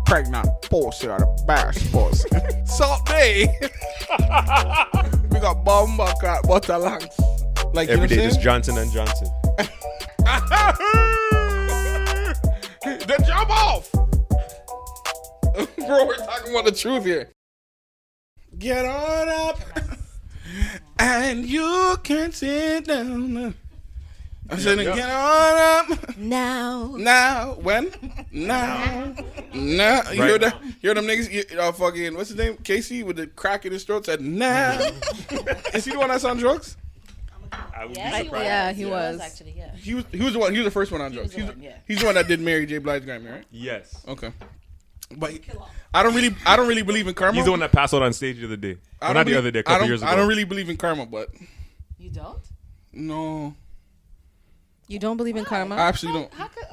pregnant pussy or the best pussy. Salt Bay. We got bomba cat butter lungs. Like Every day, you know just Johnson and Johnson. The jump off. Bro, we're talking about the truth here. Get on up. And you can sit down. I said, get on up. Now. When? Now. You hear that? You hear them niggas? Fucking, what's his name? Casey with the crack in his throat said, now. Is he the one that's on drugs? Yeah, he was. Actually, yeah. He was the one. He was the first one on drugs. He's the one that did Mary J. Blige Grammy, right? Yes. Okay. But I don't really believe in karma. He's the one that passed out on stage the other day. Well, not the other day, a couple years ago. I don't really believe in karma, but You don't? no, You don't believe in karma? I absolutely don't. How could,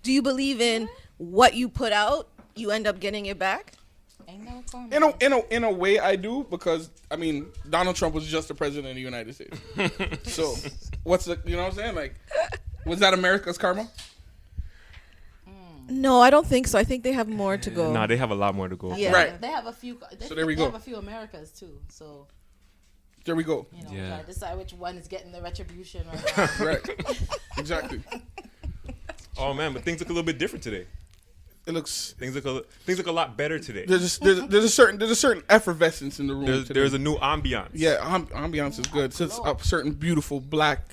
Do you believe in what you put out, you end up getting it back? ain't no karma. In a way, I do, because I mean, Donald Trump was just the president of the United States. So, what's the, you know what I'm saying? Like, was that America's karma? No, I don't think so. I think they have more to go. Nah, they have a lot more to go. Yeah. Right. They have a few. So there we They go. have a few Americas too. So There we go. you know, Yeah. try to decide which one is getting the retribution right now. Right. Exactly. Oh man, but things look a little bit different today. It looks. Things look a lot better today. There's a certain effervescence in the room. today. There's a new ambiance. Yeah, ambiance is good. It's a certain beautiful black.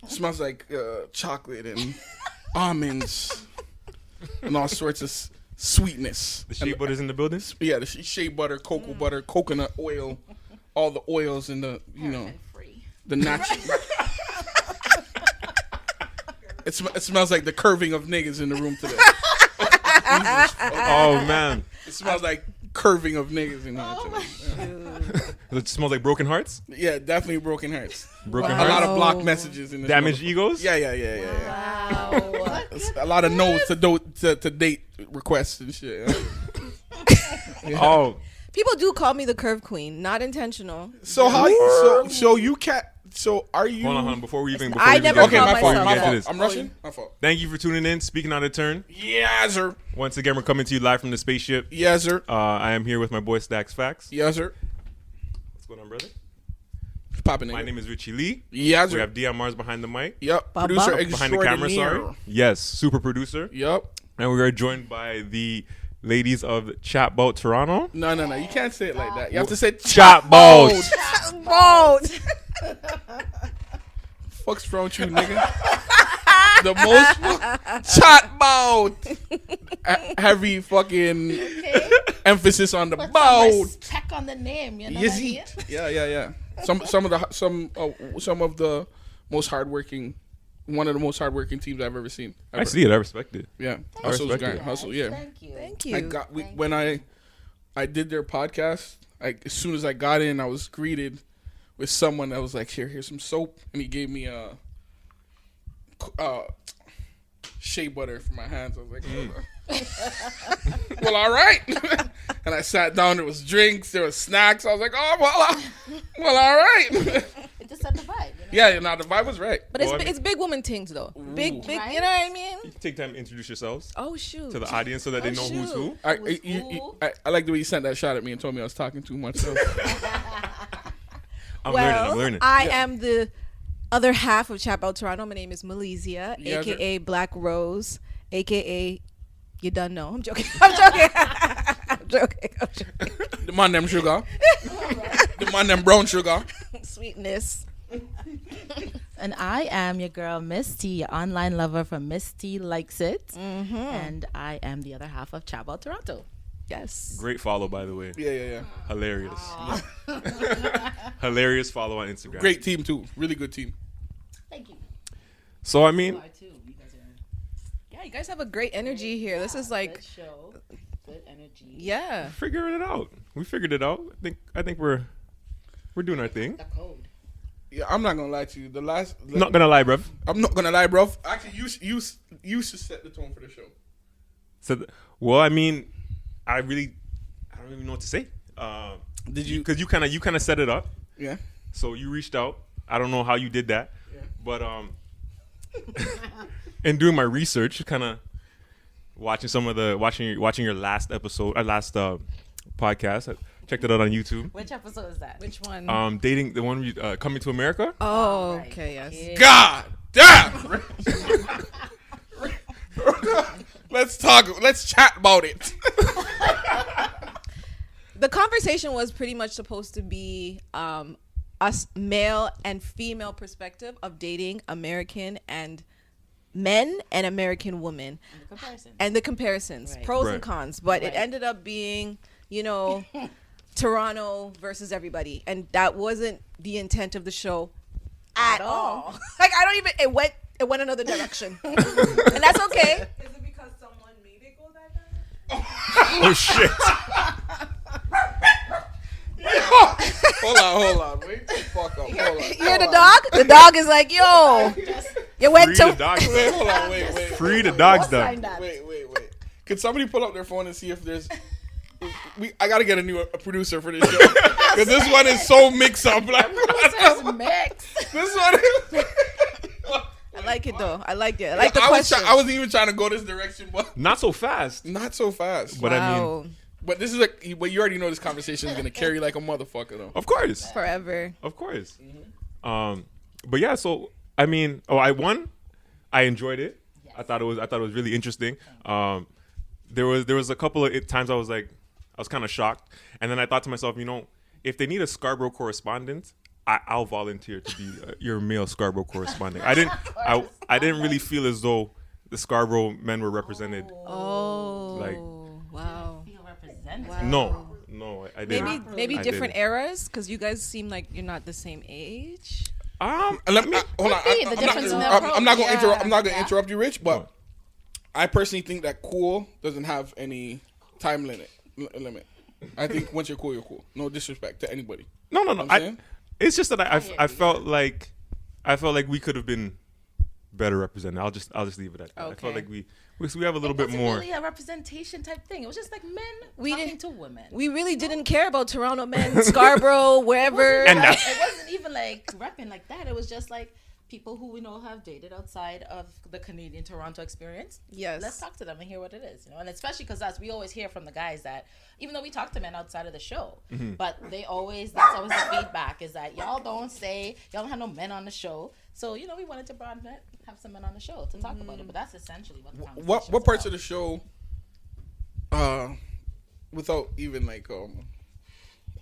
Smells like chocolate and almonds and all sorts of sweetness. The shea butter's in the building. Yeah, the shea butter, cocoa butter, coconut oil, all the oils in the Free. the natural. It smells like the curving of niggas in the room today. Oh man, It smells like curving of niggas in here today. it smells like broken hearts. Yeah, definitely broken hearts. Broken A hearts. lot of blocked messages in this. Damaged motherfucker. egos. Yeah. Wow. A lot of no's to date requests and shit. Yeah. Oh, People do call me the curve queen, not intentional. So how? So you can't. So are you? hold on. Before we even I get never Okay, into call my before fault. we My get into fault. this. I'm rushing. My fault. Thank you for tuning in. Speaking out of turn. Yes, sir. Once again, we're coming to you live from the spaceship. Yes, sir. I am here with my boy Staxxx Facts. Yes, sir. What's going on, brother? Popping in. My name is Richiee Lee. Yes, We sir. have Dion Mars behind the mic. Yep. Baba. Producer Behind the camera, extraordinaire. sorry. Yes, super producer. Yep. And we are joined by the ladies of CHATBOUT Toronto. No. You can't say it like that. You have to say CHATBOUT. Bold. Fuck's wrong with you, nigga? The most CHATBOUT. Heavy fucking emphasis on the Put some boat. respect on the name. You know what I mean? Yazid. Yeah. Some of the most hardworking, one of the most hardworking teams I've ever seen. I see it. I respect it. Yeah, I Hustle's respect grind. it. Hustle. Yeah, Thank you. Thank you. I got when I did their podcast. As soon as I got in, I was greeted with someone that was like, here's some soap, and he gave me a shea butter for my hands. I was like, well, all right. And I sat down. There was drinks. There was snacks. I was like, oh, well, all right. It just set the vibe. You know? Yeah, no, the vibe was right. But it's, Well, I mean- it's big woman things though. Big, Right? you know what I mean? You can take time to introduce yourselves Oh shoot. to the audience so that they know who's who. I like the way you sent that shot at me and told me I was talking too much. So. I'm Well, learning. I am the other half of CHATBOUT Toronto. My name is Melizia, Yes, sir. aka Black Rose, aka you done know. I'm joking. I'm joking. The man them sugar. The man them brown sugar. Sweetness. And I am your girl, Miss T, your online lover from Miss T Likes It. Mm-hmm. And I am the other half of CHATBOUT Toronto. Yes. Great follow, by the way. Yeah. Hilarious. Hilarious follow on Instagram. Great team too. Really good team. Thank you. So, I mean, You are too. You guys are Yeah, you guys have a great energy here. This is like, good show, good energy. yeah. figuring it out. We figured it out. I think we're doing our thing. The code. Yeah, I'm not gonna lie to you. Not gonna lie, bruv. I'm not gonna lie, bro. Actually, you should set the tone for the show. So, well, I mean, I don't even know what to say. Did you? Because you kind of set it up. Yeah. So you reached out. I don't know how you did that, Yeah. but in doing my research, kind of watching your last episode, podcast. I checked it out on YouTube. Which episode is that? Which one? Dating the one Coming to America. Oh, Right. okay, yes. Yeah. God damn. Let's chat about it. The conversation was pretty much supposed to be us male and female perspective of dating American and men and American women and the comparisons, Right. pros Right. and cons. But it Right. ended up being, Toronto versus everybody, and that wasn't the intent of the show at all. Like I don't even. It went another direction, and that's okay. Is it because someone made it go that direction? Oh shit! Hold on. Wait the fuck up. Hold on. You hear the dog? The dog is like, yo, you went Free to. the dogs. Wait, hold on. Wait. Free the dogs done. Wait. Could somebody pull up their phone and see if there's? I gotta get a producer for this show because this one is so mixed up. Like, Mix. this one is. I like it though. I like it. I like the I question. I wasn't even trying to go this direction, but Not so fast. not so fast. But I mean, But this is but you already know this conversation is gonna carry like a motherfucker though. of course. forever. Of course. But yeah, so I mean, I enjoyed it. Yes. I thought it was really interesting. There was a couple of times I was kind of shocked, and then I thought to myself, if they need a Scarborough correspondent, I'll volunteer to be your male Scarborough correspondent. I didn't really feel as though the Scarborough men were represented. Oh, Like- wow. Feel represented. Wow. No, I didn't. Maybe I different didn't. eras because you guys seem like you're not the same age. Let me hold on. be the difference in the I'm not gonna approach. interrupt. I'm not gonna Yeah. interrupt you, Rich. But I personally think that cool doesn't have any time limit. I think once you're cool, you're cool. No disrespect to anybody. No. I'm saying? It's just that I felt like we could have been better represented. I'll just leave it at that. I felt Okay. like we have a little bit more. Really a representation type thing. It was just like men We talking didn't- to women. We really didn't care about Toronto men, Scarborough, wherever. And It that- wasn't even like repping like that. It was just like people who we know have dated outside of the Canadian Toronto experience. Yes. Let's talk to them and hear what it is, and especially because we always hear from the guys that even though we talk to men outside of the show, but that's always the feedback is that y'all don't have no men on the show. So we wanted to have some men on the show to talk about it, but that's essentially what the conversation What parts of the show, without even like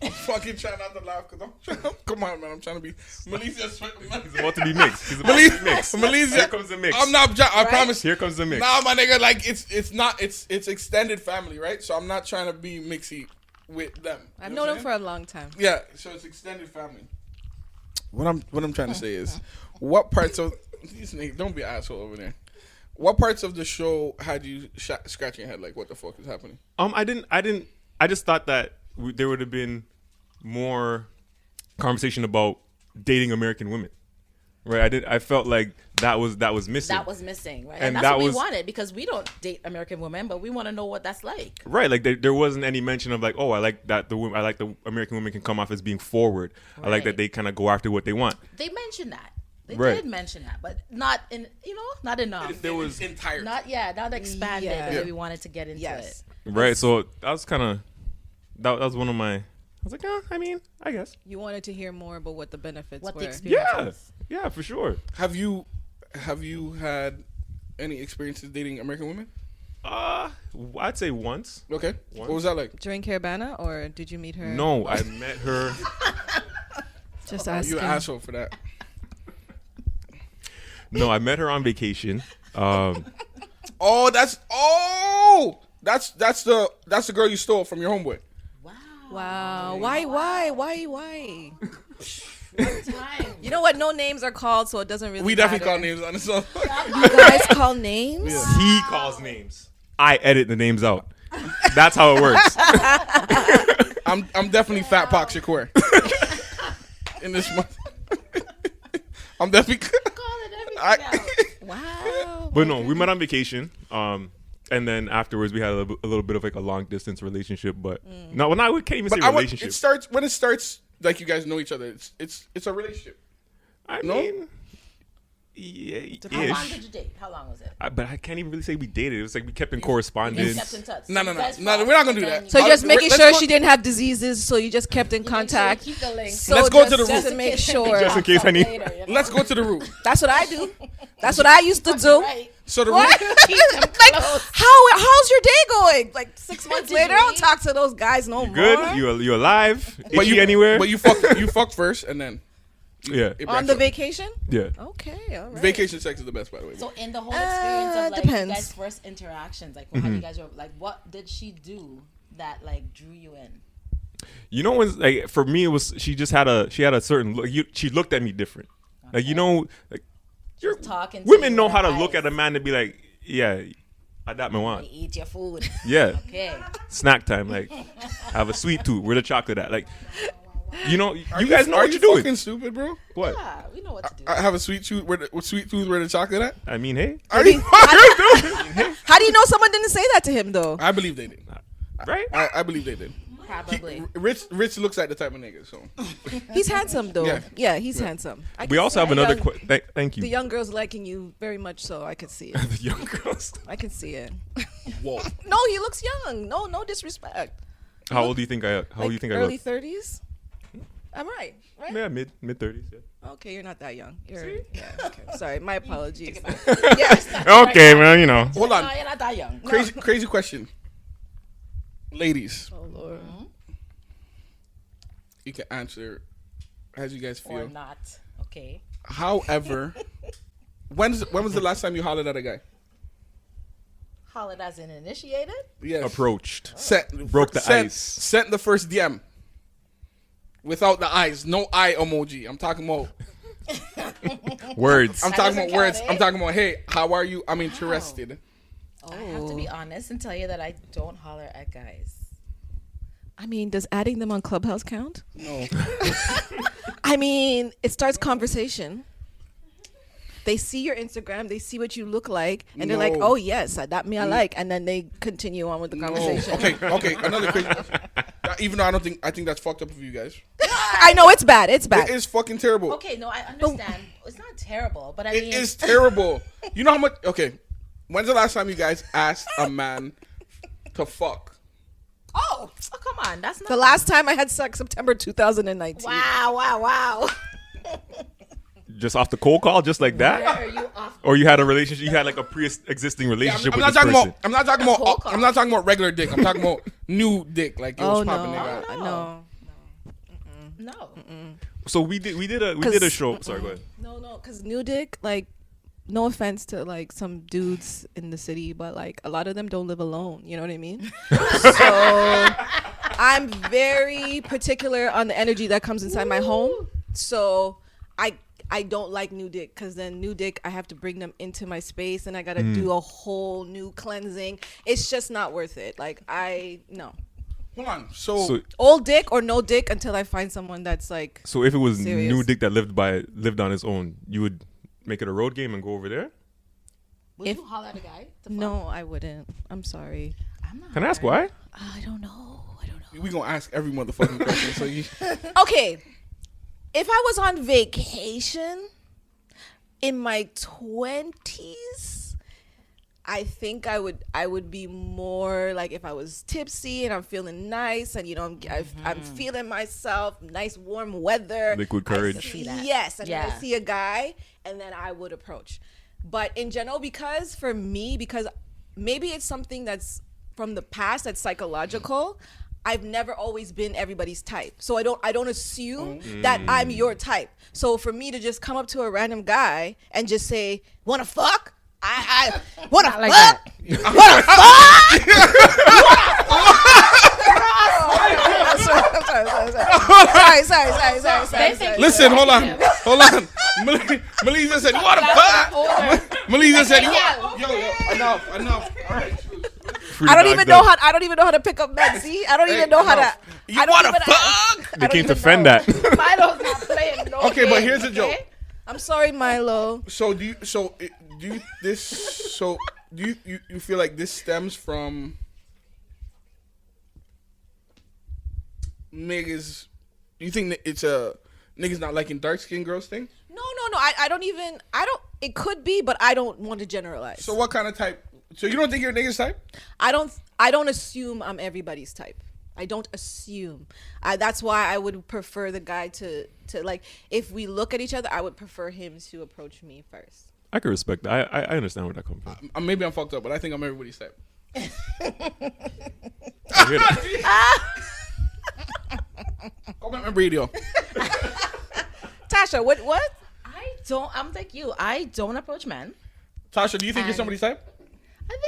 I'm fucking trying not to laugh because come on, man. I'm trying to be Melizia. He's about to be mixed. He's about to be mixed. Melizia. Here comes the mix. I'm not. I promise. Here comes the mix. Nah, my nigga. Like it's extended family, right? So I'm not trying to be mixy with them. I've You known know him what for a long time. yeah. So it's extended family. What I'm trying to say is, what parts of these niggas, don't be an asshole over there. What parts of the show had you scratching your head like, what the fuck is happening? I just thought that there would have been more conversation about dating American women, right? I felt like that was missing. That was missing, right? And And that's that what was- we wanted because we don't date American women, but we want to know what that's like. Right, like there wasn't any mention of like, oh, I like that I like the American women can come off as being forward. I like that Right. they kind of go after what they want. They mentioned that. They Right. did mention that, but not not enough. There was entire. Not expanded Yeah. the way we wanted to get into Yes. it. right, so that was kind of that was one of my. I was like, I mean, I guess, You wanted to hear more about what the benefits What were. the experience yeah, for sure. Have you had any experiences dating American women? I'd say once. Okay. What was that like? During Caravana, or did you meet her? No, I met her. Just asking. You an asshole for that. No, I met her on vacation. Oh, that's the girl you stole from your homeboy. Wow. Why? Time. You know what? No names are called, so it doesn't really We definitely call matter. names on this song. You guys call names? He calls names. I edit the names out. That's how it works. I'm definitely Fat Pox Shakur. In this month. I'm definitely Calling everything out. Wow. But no, we met on vacation. And then afterwards, we had a little bit of like a long distance relationship. But no, we can't even say relationship. when it starts like you guys know each other. It's a relationship. I No? mean, Yeah, How long did you date? How long was it? But I can't even really say we dated. It was like we kept in You correspondence. kept in touch. No, So you guys we're fought, not gonna and do then that. So just making Let's sure go- she didn't have diseases, so you just kept in contact. Keep the link. So Let's go to just- the just root. to make sure. Just in case I need- Later, you know? Let's go to the root. That's what I do. That's what I used to do. Right. So the What? root. Keep them Like, close. how's your day going? Like 6 months Did later, you I don't eat? talk to those guys no more. Good. You alive? But Itchy you anywhere? But you fucked first, and then yeah. it On wraps the up. vacation? Yeah. Okay, all right. Vacation sex is the best, by the way. So in the whole experience of like depends. you guys' first interactions, like how you guys were like, what did she do that like drew you in? You know, when like for me, it was she had a certain look. She looked at me different. Like like you're Talking to women you know with how to her look eyes. at a man to be like, yeah, I got me You one. eat your food. Yeah, Okay. snack time. Like, I have a sweet tooth. Where the chocolate at? Like, you Are guys know are what you you're doing. fucking stupid, bro? What? Yeah, we know what to do. I have a sweet tooth. Where the chocolate at? I mean, hey, Are you? How do you know someone didn't say that to him though? I believe they did. right? I believe they did. Probably. Rich looks like the type of nigga. So He's handsome though. Yeah. Yeah, he's handsome. I We can also see have the another. young- Thank you. The young girls liking you very much, so I could see it. The young girls. I can see it. whoa. No, he looks young. No disrespect. How old do you think I? How old do you think I early look? 30s? I'm right. Yeah, mid 30s. Yeah. Okay, you're not that young. Yeah, okay. Sorry, my apologies. Okay, well, you know. Hold on. No, you're not that young. Crazy question. Ladies, Oh Lord. you can answer as you guys Or feel. not. Okay. However, when was the last time you hollered at a guy? Hollered as in initiated? Yes. Approached. Broke the ice. Sent the first DM. Without the eyes. No eye emoji. I'm talking about Words. I'm That talking doesn't about words. count, eh? I'm talking about, hey, how are you? I'm interested. I have to be honest and tell you that I don't holler at guys. I mean, does adding them on Clubhouse count? No. I mean, it starts conversation. They see your Instagram, they see what you look like, and they're like, No. "Oh yes, that me I like," and then they continue on with the conversation. Okay. Another crazy question. Even though I think that's fucked up for you guys. I know it's bad. It's bad. It is fucking terrible. Okay, no, I understand. It's not terrible, but I mean, It is terrible. You know how much? Okay. When's the last time you guys asked a man to fuck? oh, come on, that's not The last time I had sex, September 2019. Wow. Just off the cold call, just like Where that? are you off? Or you had a relationship, you had like a pre-existing relationship I'm with not this talking person? about. I'm not talking Cold about. call. I'm not talking about regular dick. I'm talking about new dick. Like, yo, Oh what's no, popping, nigga? no. No. So we did a show. Sorry, go ahead. No, because new dick, like, no offense to like some dudes in the city, but like a lot of them don't live alone. You know what I mean? So I'm very particular on the energy that comes inside my home. So I don't like new dick, because then new dick, I have to bring them into my space and I gotta do a whole new cleansing. It's just not worth it. Like no. Hold on. So Old dick or no dick until I find someone that's like, So if it was Serious. new dick that lived on his own, you would make it a road game and go over there? Would If- you holler at a guy? To fuck? no, I wouldn't. I'm sorry. I'm not. Can I ask why? I don't know. we gonna ask every motherfucking question. So you. Okay, if I was on vacation in my 20s, I think I would be more like, if I was tipsy and I'm feeling nice and I'm feeling myself, nice warm weather, Liquid I courage. see that. yes, and Yeah. I see a guy, and then I would approach. But in general, because maybe it's something that's from the past, that's psychological. I've never always been everybody's type, so I don't assume that I'm your type. So for me to just come up to a random guy and just say, "Wanna fuck?" I wanna like fuck. that. Wanna fuck? Sorry. Listen, hold on. Melizia said, "You want to fuck?" Melizia said, "You want?" Yo, enough. All right. I don't even know how to pick up men. See, I don't even know how to. You I don't want to even- fuck? They don't came to even fend know. that. Milo's not playing no Okay, but games, here's a joke. okay? I'm sorry, Milo. So do you feel like this stems from niggas? Do you think that it's a niggas not liking dark skinned girls thing? No. I don't. It could be, but I don't want to generalize. So what kind of type? So you don't think you're a nigga's type? I don't assume I'm everybody's type. I don't assume. That's why I would prefer the guy to like, if we look at each other, I would prefer him to approach me first. I can respect that. I understand where that comes from. Maybe I'm fucked up, but I think I'm everybody's type. I hear that. Go back my radio. Tasha, what? I'm like you. I don't approach men. Tasha, do you think you're somebody's type?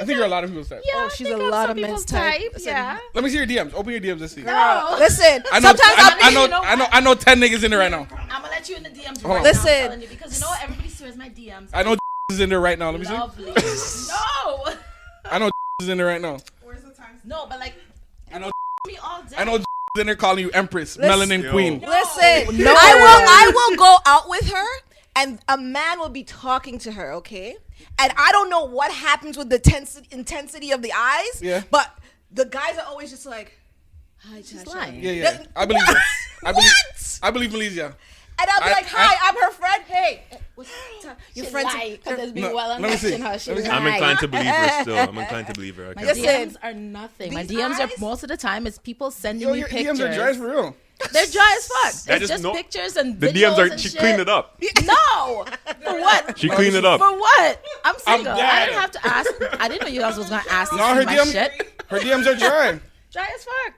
I think you're a lot of people's type. Yeah, she's a lot of men's type. Yeah. Let me see your DMs. Open your DMs. Let's see. No. Listen, I know. sometimes I know 10 niggas in there right now. I'm gonna let you in the DMs Hold right on. now. Listen. I'm telling you, because you know what? Everybody swears my DMs. I know is in there right now. Let me see. Lovely. No. I know is in there right now. Where's the time? No, but like, I know. me all day. I know in there calling you Empress, Listen. Melanin Yo. Queen. listen. No. I will go out with her, and a man will be talking to her. Okay, and I don't know what happens with the intensity of the eyes. Yeah. But the guys are always just like, "Hi, She's Tasha." lying. Yeah. I believe What? her. I believe Melizia. And I'll be I- like, "Hi, I'm her friend. Hey, what's your She's friends?" lying because there's been No, well let me see. her. She Let me see. I'm lied. inclined to believe her still. I'm inclined to believe her. My Okay. Listen. DMs are nothing. My These DMs are eyes? most of the time it's people sending Yo, me your pictures. DMs are dry for real. They're dry as fuck. I It's just just know- pictures and The videos DMs are. and She shit. cleaned it up. No, for what? She cleaned it up. For what? I'm single. I dead. didn't have to ask. I didn't know you guys was gonna ask No, me her my DMs. shit. Her DMs are dry. Dry as fuck.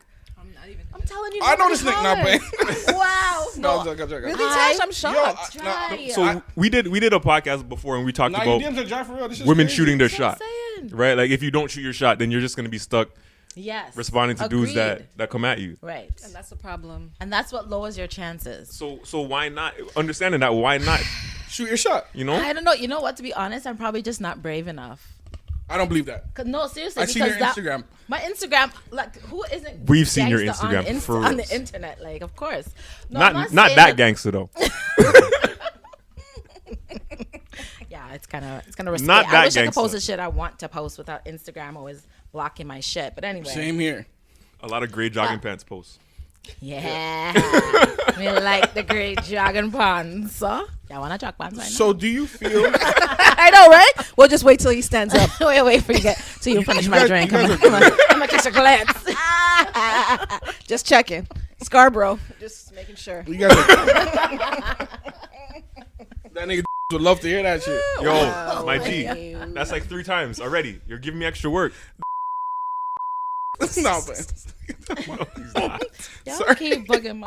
I'm telling you. I know nobody this nigga not hollers. playing. Wow. No, I'm joking. Really, I- Tash? I'm shocked. Dry. So we did a podcast before and we talked Nah, your about DMs are dry for real. This is women crazy. shooting their That's what shot, I'm saying. right? Like if you don't shoot your shot, then you're just gonna be stuck Yes. responding to dudes Agreed. that come at you. Right. And that's the problem. And that's what lowers your chances. So why not? Understanding that, why not? Shoot your shot. You know? I don't know. You know what? To be honest, I'm probably just not brave enough. I don't believe that. No, seriously. I see your Instagram. My Instagram, like, who isn't? We've seen your gangsta Instagram for on the reals. internet, like, of course. No, I'm not saying that gangster though. Yeah, it's kind of risky. Not I that wish I could gangsta. post the shit I want to post without Instagram always blocking my shit. But anyway, Same here. A lot of gray jogging pants posts. yeah, we like the great jogging pants. Huh? Y'all want to jog pants right So do you feel? I know, right? We'll just wait till he stands up. now? wait for you get till you finish my guys- drink. you I'm guys gonna catch a glance. Just checking. Scarborough. Just making sure. You guys are, that nigga would love to hear that shit. Yo, my G, that's like 3 times already. You're giving me extra work. No, but He's not. Y'all Sorry. keep bugging my.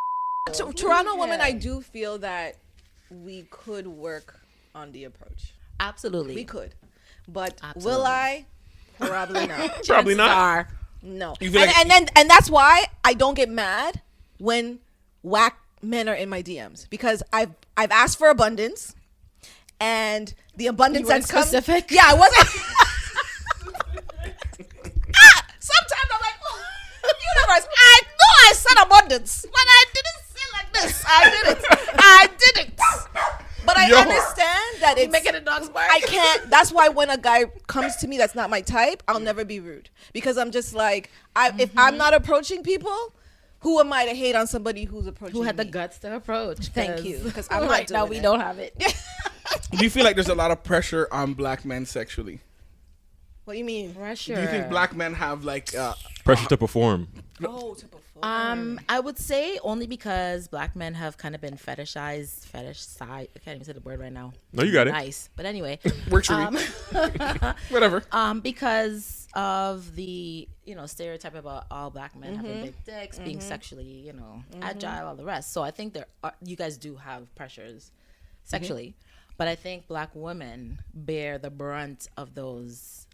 Toronto women, I do feel that we could work on the approach. Absolutely. We could. But Absolutely. will I? Probably not. Probably not. Are. No. You feel like- And that's why I don't get mad when whack men are in my DMs, because I've asked for abundance, and the abundance You weren't that's come. specific? Yeah, I wasn't. Sometimes I'm like, oh, universe, I know I said abundance, but I didn't say like this. I didn't. But I Yo. understand that it's Making a dog's bark. I can't. That's why when a guy comes to me that's not my type, I'll never be rude, because I'm just like, if I'm not approaching people, who am I to hate on somebody who's approaching Who had the me? guts to approach? Thank you, because I'm not right now doing we it. don't have it. do you feel like there's a lot of pressure on black men sexually? What do you mean? Pressure. Do you think black men have like Pressure to perform. Oh, to perform. I would say only because black men have kind of been fetishized. I can't even say the word right now. No, you got it. Nice, but anyway, works for me? Whatever. because of the stereotype about all black men having big dicks, being sexually agile, all the rest. So I think you guys do have pressures sexually, but I think black women bear the brunt of those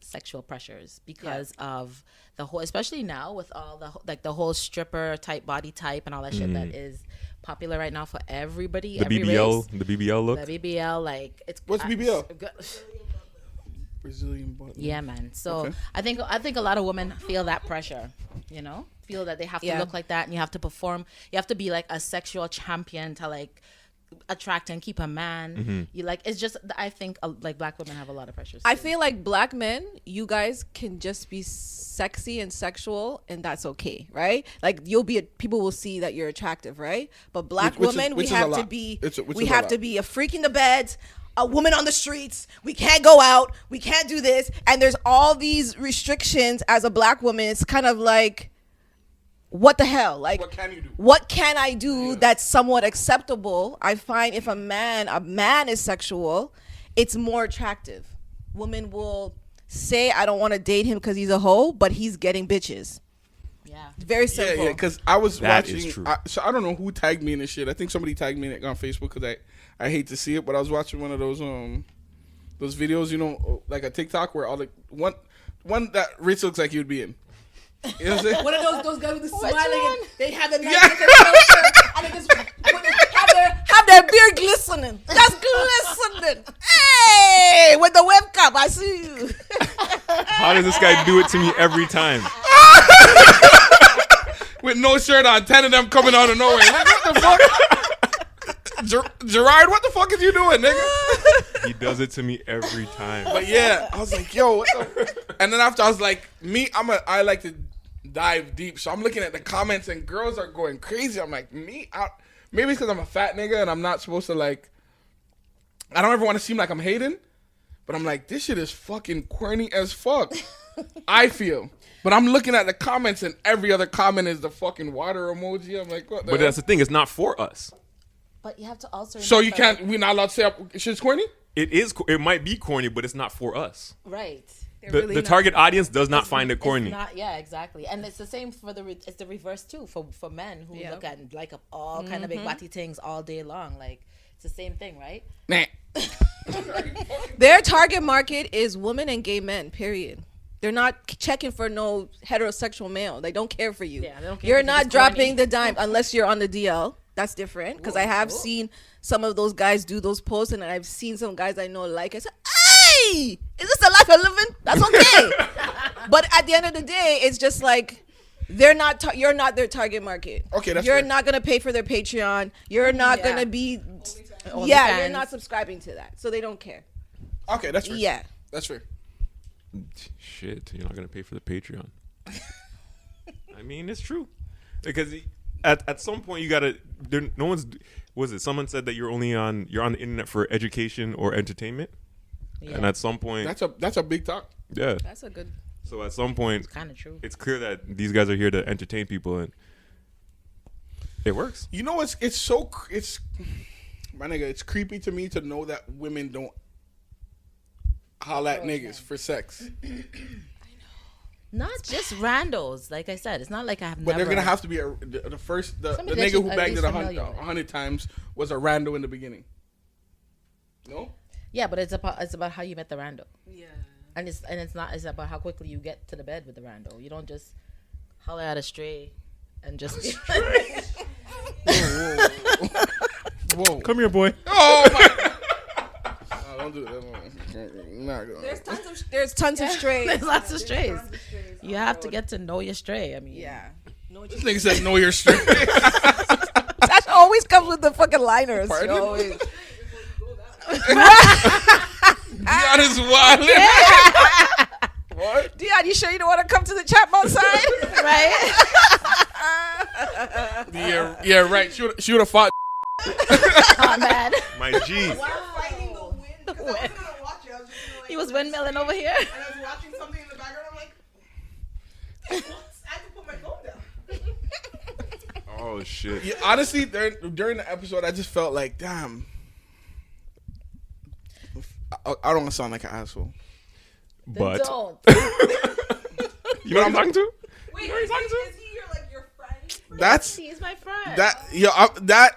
sexual pressures because of the whole, especially now with all the whole stripper type body type and all that shit that is popular right now for everybody. The every BBL, race. the BBL look. The BBL, like it's What's BBL? good. Brazilian butt. Yeah, man. So Okay. I think a lot of women feel that pressure, feel that they have to Yeah. look like that, and you have to perform. You have to be like a sexual champion to like attract and keep a man. You like, it's just, I think like black women have a lot of pressures. I feel like black men, you guys can just be sexy and sexual, and that's okay, right? Like people will see that you're attractive, right? But black women, we have to be a freak in the bed, a woman on the streets. We can't go out. We can't do this. And there's all these restrictions as a black woman. It's kind of like, what the hell? Like, what can you do? What can I do that's somewhat acceptable? I find if a man is sexual, it's more attractive. Women will say, I don't want to date him because he's a hoe, but he's getting bitches. Yeah. Very simple. Yeah, because I was That watching. is true. So I don't know who tagged me in this shit. I think somebody tagged me in it on Facebook because I hate to see it, but I was watching one of those videos, you know, like a TikTok where all the one that Rich looks like he would be in. You know what I'm saying? One of those guys with the smiling, one? and they have the nice shirt, and they just have their beard glistening. That's glistening. Hey, with the webcam, I see you. How does this guy do it to me every time? With no shirt on, 10 of them coming out of nowhere. Like, what the fuck? Gerard, what the fuck is you doing, nigga? He does it to me every time. But yeah, I was like, yo, what the? And then after I was like, I like to dive deep, so I'm looking at the comments and girls are going crazy. I'm like, maybe it's because I'm a fat nigga and I'm not supposed to like. I don't ever want to seem like I'm hating, but I'm like, this shit is fucking corny as fuck. I feel. But I'm looking at the comments and every other comment is the fucking water emoji. I'm like, what the But hell? that's the thing. It's not for us. But you have to also So you remember- can't, we're not allowed to say shit's corny? It is. It might be corny, but it's not for us. Right. The target audience does not find it corny. It's not, yeah, exactly. And it's the same for it's the reverse too for men who look at like all kind of big body things all day long. Like it's the same thing, right? Nah. Their target market is women and gay men, period. They're not checking for no heterosexual male. They don't care for you. Yeah, they don't care You're if you're not just dropping corny. the dime unless you're on the DL. That's different because I have seen some of those guys do those posts, and I've seen some guys I know like. I said, "Hey, is this the life I'm living?" That's okay. But at the end of the day, it's just like they're not. You're not their target market. Okay, that's you're fair. not gonna pay for their Patreon. You're not gonna be. OnlyFans. Yeah, you're not subscribing to that, so they don't care. Okay, that's fair. Yeah. That's fair. Shit, you're not gonna pay for the Patreon. I mean, it's true because at some point you gotta. No one's. Was it someone said that you're on the internet for education or entertainment? Yeah. And at some point, That's a big talk. yeah. That's a good. So at some point, It's kind of true. it's clear that these guys are here to entertain people, and it works. You know, it's my nigga. It's creepy to me to know that women don't holla at niggas for sex, Not just randos. Like I said, it's not like I have but never. they're gonna have to be the Somebody that nigga you who at bagged least it familiar with. 100 times was a rando in the beginning. No, Yeah, but it's about how you met the rando. Yeah. And it's about how quickly you get to the bed with the rando. You don't just holler at a stray and just whoa. Come here, boy. Oh my! No, don't do that. Not good. There's tons of strays. There's lots of strays. You have to get to know your stray. I mean, Yeah. This nigga said, "Know your straight." That always comes with the fucking liners. Pardon? She always. Dion is wild. What? Dion, you sure you don't want to come to the CHATBOUT side? right? Yeah, right. She would have fought. Oh man, My G. Fighting the wind. Because I was gonna watch it. I was just gonna, like, he was windmilling over here. And I was watching something in the background. I'm like, I had to put my phone down. Oh shit. Yeah, honestly, during the episode, I just felt like, damn. I don't want to sound like an asshole. But Don't. you know what I'm talking to? Wait, You know what I'm talking to? is he your friend? That's He's my friend. that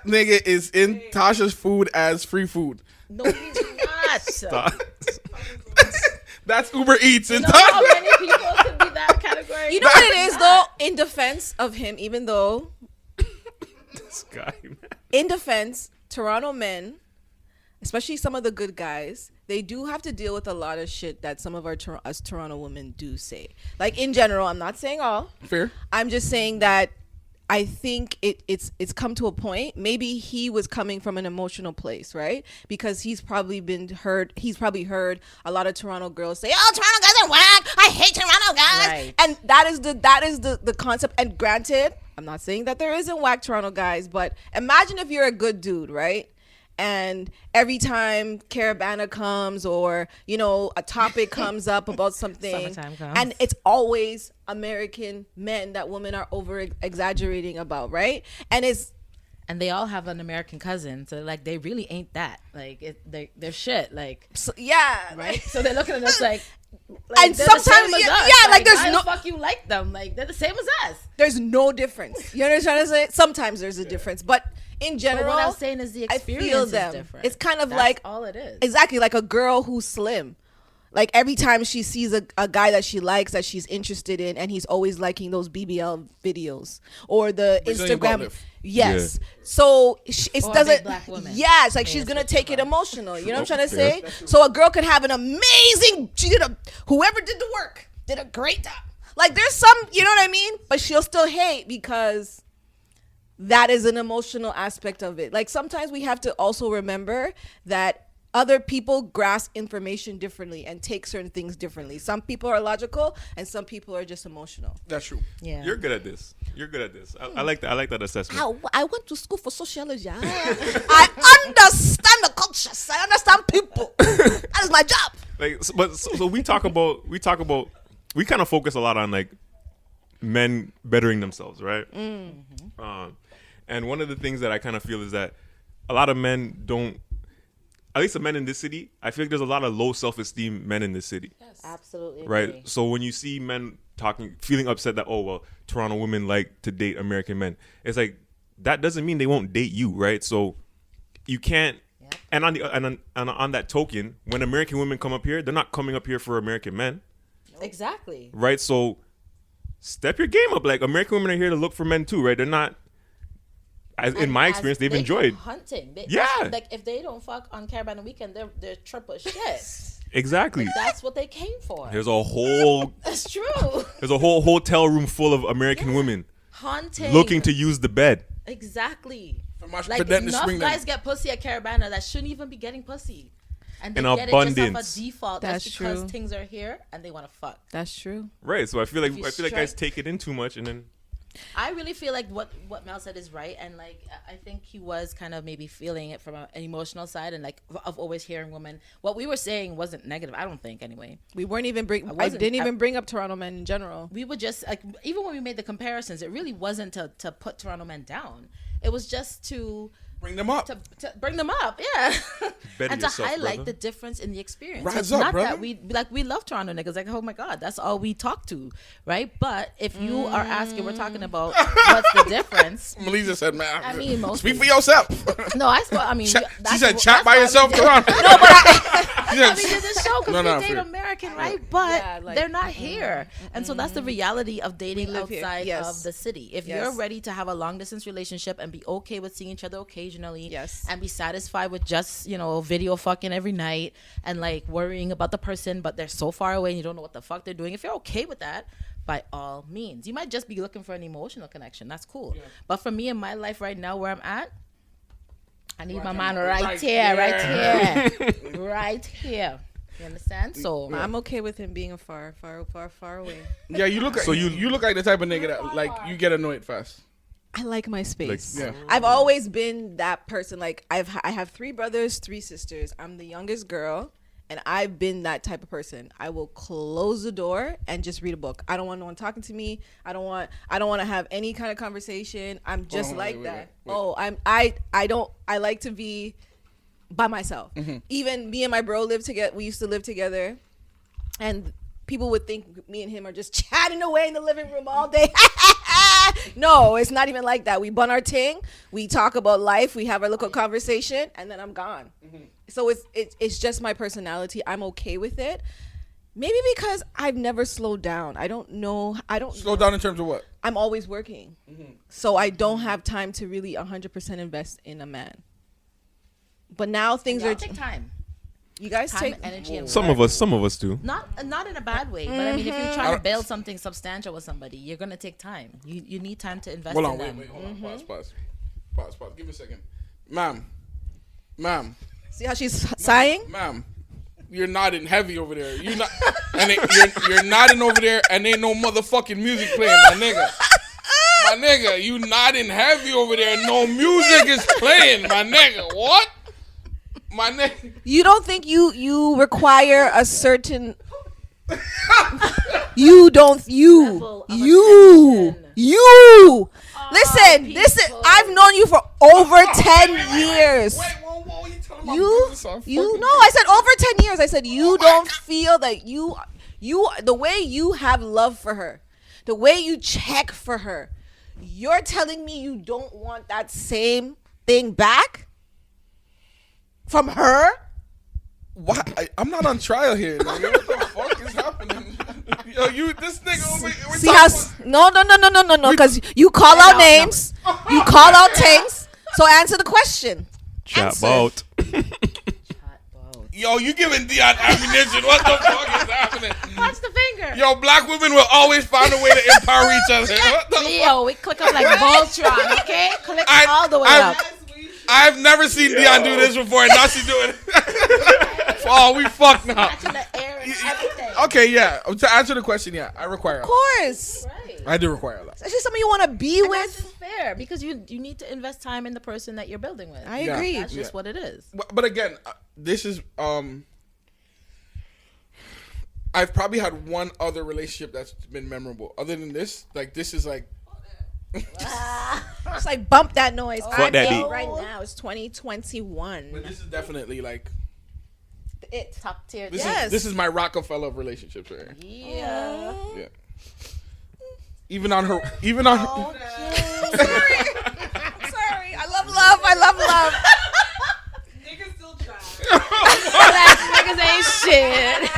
nigga is in Tasha's food as free food. No, he's not. That's Uber Eats in You know how Tasha. many people could be that category? You know what it is, though? In defense of him, even though, This guy, man. in defense, Toronto men, especially some of the good guys, they do have to deal with a lot of shit that some of us Toronto women do say. Like, in general, I'm not saying all. Fair. I'm just saying that I think it's come to a point. Maybe he was coming from an emotional place, right? Because he's probably heard a lot of Toronto girls say, "Oh, Toronto guys are whack. I hate Toronto guys." Right. And that is the concept. And granted, I'm not saying that there isn't whack Toronto guys, but imagine if you're a good dude, right? And every time Caravana comes or, you know, a topic comes up about something, and it's always American men that women are over exaggerating about, right? And they all have an American cousin, so like they really ain't that. Like they're shit. Like so, yeah, right. So they're looking at us like and sometimes like there's why no the fuck you like them. Like they're the same as us. There's no difference. You know what I'm trying to say? Sometimes there's a difference, but in general, but what I'm saying is the experience I feel them. Is different. It's kind of That's like all it is. Exactly, like a girl who's slim. Like every time she sees a guy that she likes, that she's interested in, and he's always liking those BBL videos or the Instagram. Yes. Yeah. So it doesn't. Black woman. Yeah, it's like she's gonna take it emotional. You know what I'm trying to say? So a girl could have an amazing. Whoever did the work did a great job. Like there's some, you know what I mean? But she'll still hate because that is an emotional aspect of it. Like sometimes we have to also remember that other people grasp information differently and take certain things differently. Some people are logical and some people are just emotional. That's true. Yeah. You're good at this. I like that. I like that assessment. I went to school for sociology. I understand the cultures. I understand people. That is my job. Like, so we talk about. We kind of focus a lot on like men bettering themselves, right? Mm-hmm. And one of the things that I kind of feel is that a lot of men don't, at least the men in this city, I feel like there's a lot of low self-esteem men in this city. Yes, absolutely. Right? Agree. So when you see men feeling upset that, oh, well, Toronto women like to date American men, it's like, that doesn't mean they won't date you, right? So you can't, and on that token, when American women come up here, they're not coming up here for American men. Exactly. Right? So step your game up. Like American women are here to look for men too, right? They're not, in my experience, they've enjoyed hunting. Like if they don't fuck on Caravana weekend, they're triple shit. Exactly. Like, that's what they came for. There's a whole. That's true. There's a whole hotel room full of American women hunting, looking to use the bed. Exactly. Like enough guys get pussy at Caravana that shouldn't even be getting pussy. And they get abundance. it just off a default. That's because true. Things are here and they want to fuck. That's true. Right. So I feel like guys take it in too much, and then I really feel like what Mel said is right, and like I think he was kind of maybe feeling it from an emotional side, and like of always hearing women. What we were saying wasn't negative, I don't think. Anyway, we weren't even I didn't even bring up Toronto men in general. We would just like, even when we made the comparisons, it really wasn't to put Toronto men down. It was just to bring them up. To bring them up, yeah. And yourself, to highlight brother. the difference in the experience. Rise it's up, not brother. that we love Toronto niggas. Like, oh my God, that's all we talk to, right? But if you are asking, we're talking about what's the difference. Melizia said, man, I mean, speak for yourself. No, I mean, she said, chat by yourself, Toronto. No, but we did this show because we date American, right? But they're not here. And so that's the reality of dating outside of the city. If you're ready to have a long distance relationship and be okay with seeing each other occasionally, and be satisfied with just, video fucking every night and like worrying about the person, but they're so far away and you don't know what the fuck they're doing. If you're okay with that, by all means. You might just be looking for an emotional connection. That's cool. Yeah. But for me in my life right now, where I'm at, I need my man right here. Right here. You understand? So I'm okay with him being far away. Yeah, you look. So you look like the type of nigga that like you get annoyed fast. I like my space. Like, I've always been that person. Like I have 3 brothers, 3 sisters. I'm the youngest girl, and I've been that type of person. I will close the door and just read a book. I don't want no one talking to me. I don't want to have any kind of conversation. I'm just that. Wait. I like to be by myself. Mm-hmm. Even me and my bro we used to live together, and people would think me and him are just chatting away in the living room all day. No, it's not even like that. We bun our ting, we talk about life, we have our little conversation, and then I'm gone. Mm-hmm. So it's just my personality. I'm okay with it. Maybe because I've never slowed down. I don't slow down in terms of what? I'm always working. Mm-hmm. So I don't have time to really 100% invest in a man. But now things are take time. You guys time, take energy, and Some work. of us do. Not in a bad way, but I mean, if you're trying to build something substantial with somebody, you're gonna take time. You need time to invest Hold in on, them. wait, hold on. Pause. Give me a second. Ma'am, See how she's sighing? ma'am. You're nodding heavy over there. You're not, and you're nodding over there, and ain't no motherfucking music playing, my nigga. My nigga, you nodding heavy over there, and no music is playing, my nigga. What? My nigga. You don't think you require a certain you don't Level of you attention. listen, people. I've known you for over 10 years. Wait, whoa, you telling my You business on you fucking- no, I said over 10 years. I said you don't feel that you the way you have love for her, the way you check for her, you're telling me you don't want that same thing back from her? What? I'm not on trial here, nigga. What the fuck is happening? Yo, this nigga over here. See how no, because you call out names, you call out things. So answer the question. Chatbout. Yo, you giving Dion ammunition. What the fuck is happening? Punch the finger. Yo, black women will always find a way to empower each other. What the fuck? Leo, we click up like Voltron, okay? Click all the way I've- up. I've never seen Dion do this before, and now she's doing it. Oh, we fucked now. Catching the air and everything. Okay, yeah. To answer the question, yeah, I require a Of lot. course. Right. I do require a lot. It's just something you want to be And that's with. fair because you need to invest time in the person that you're building with. I Yeah. agree. That's just Yeah. what it is. But again, this is I've probably had one other relationship that's been memorable. Other than this, like this is like It's like bump that noise. Fuck that beat. Right now, it's 2021. but this is definitely like It. Top tier. this Yes. is this is my Rockefeller of relationships right here. Yeah. Yeah. Even on her Sorry. I love love. I love love. Niggas still try. Niggas ain't shit.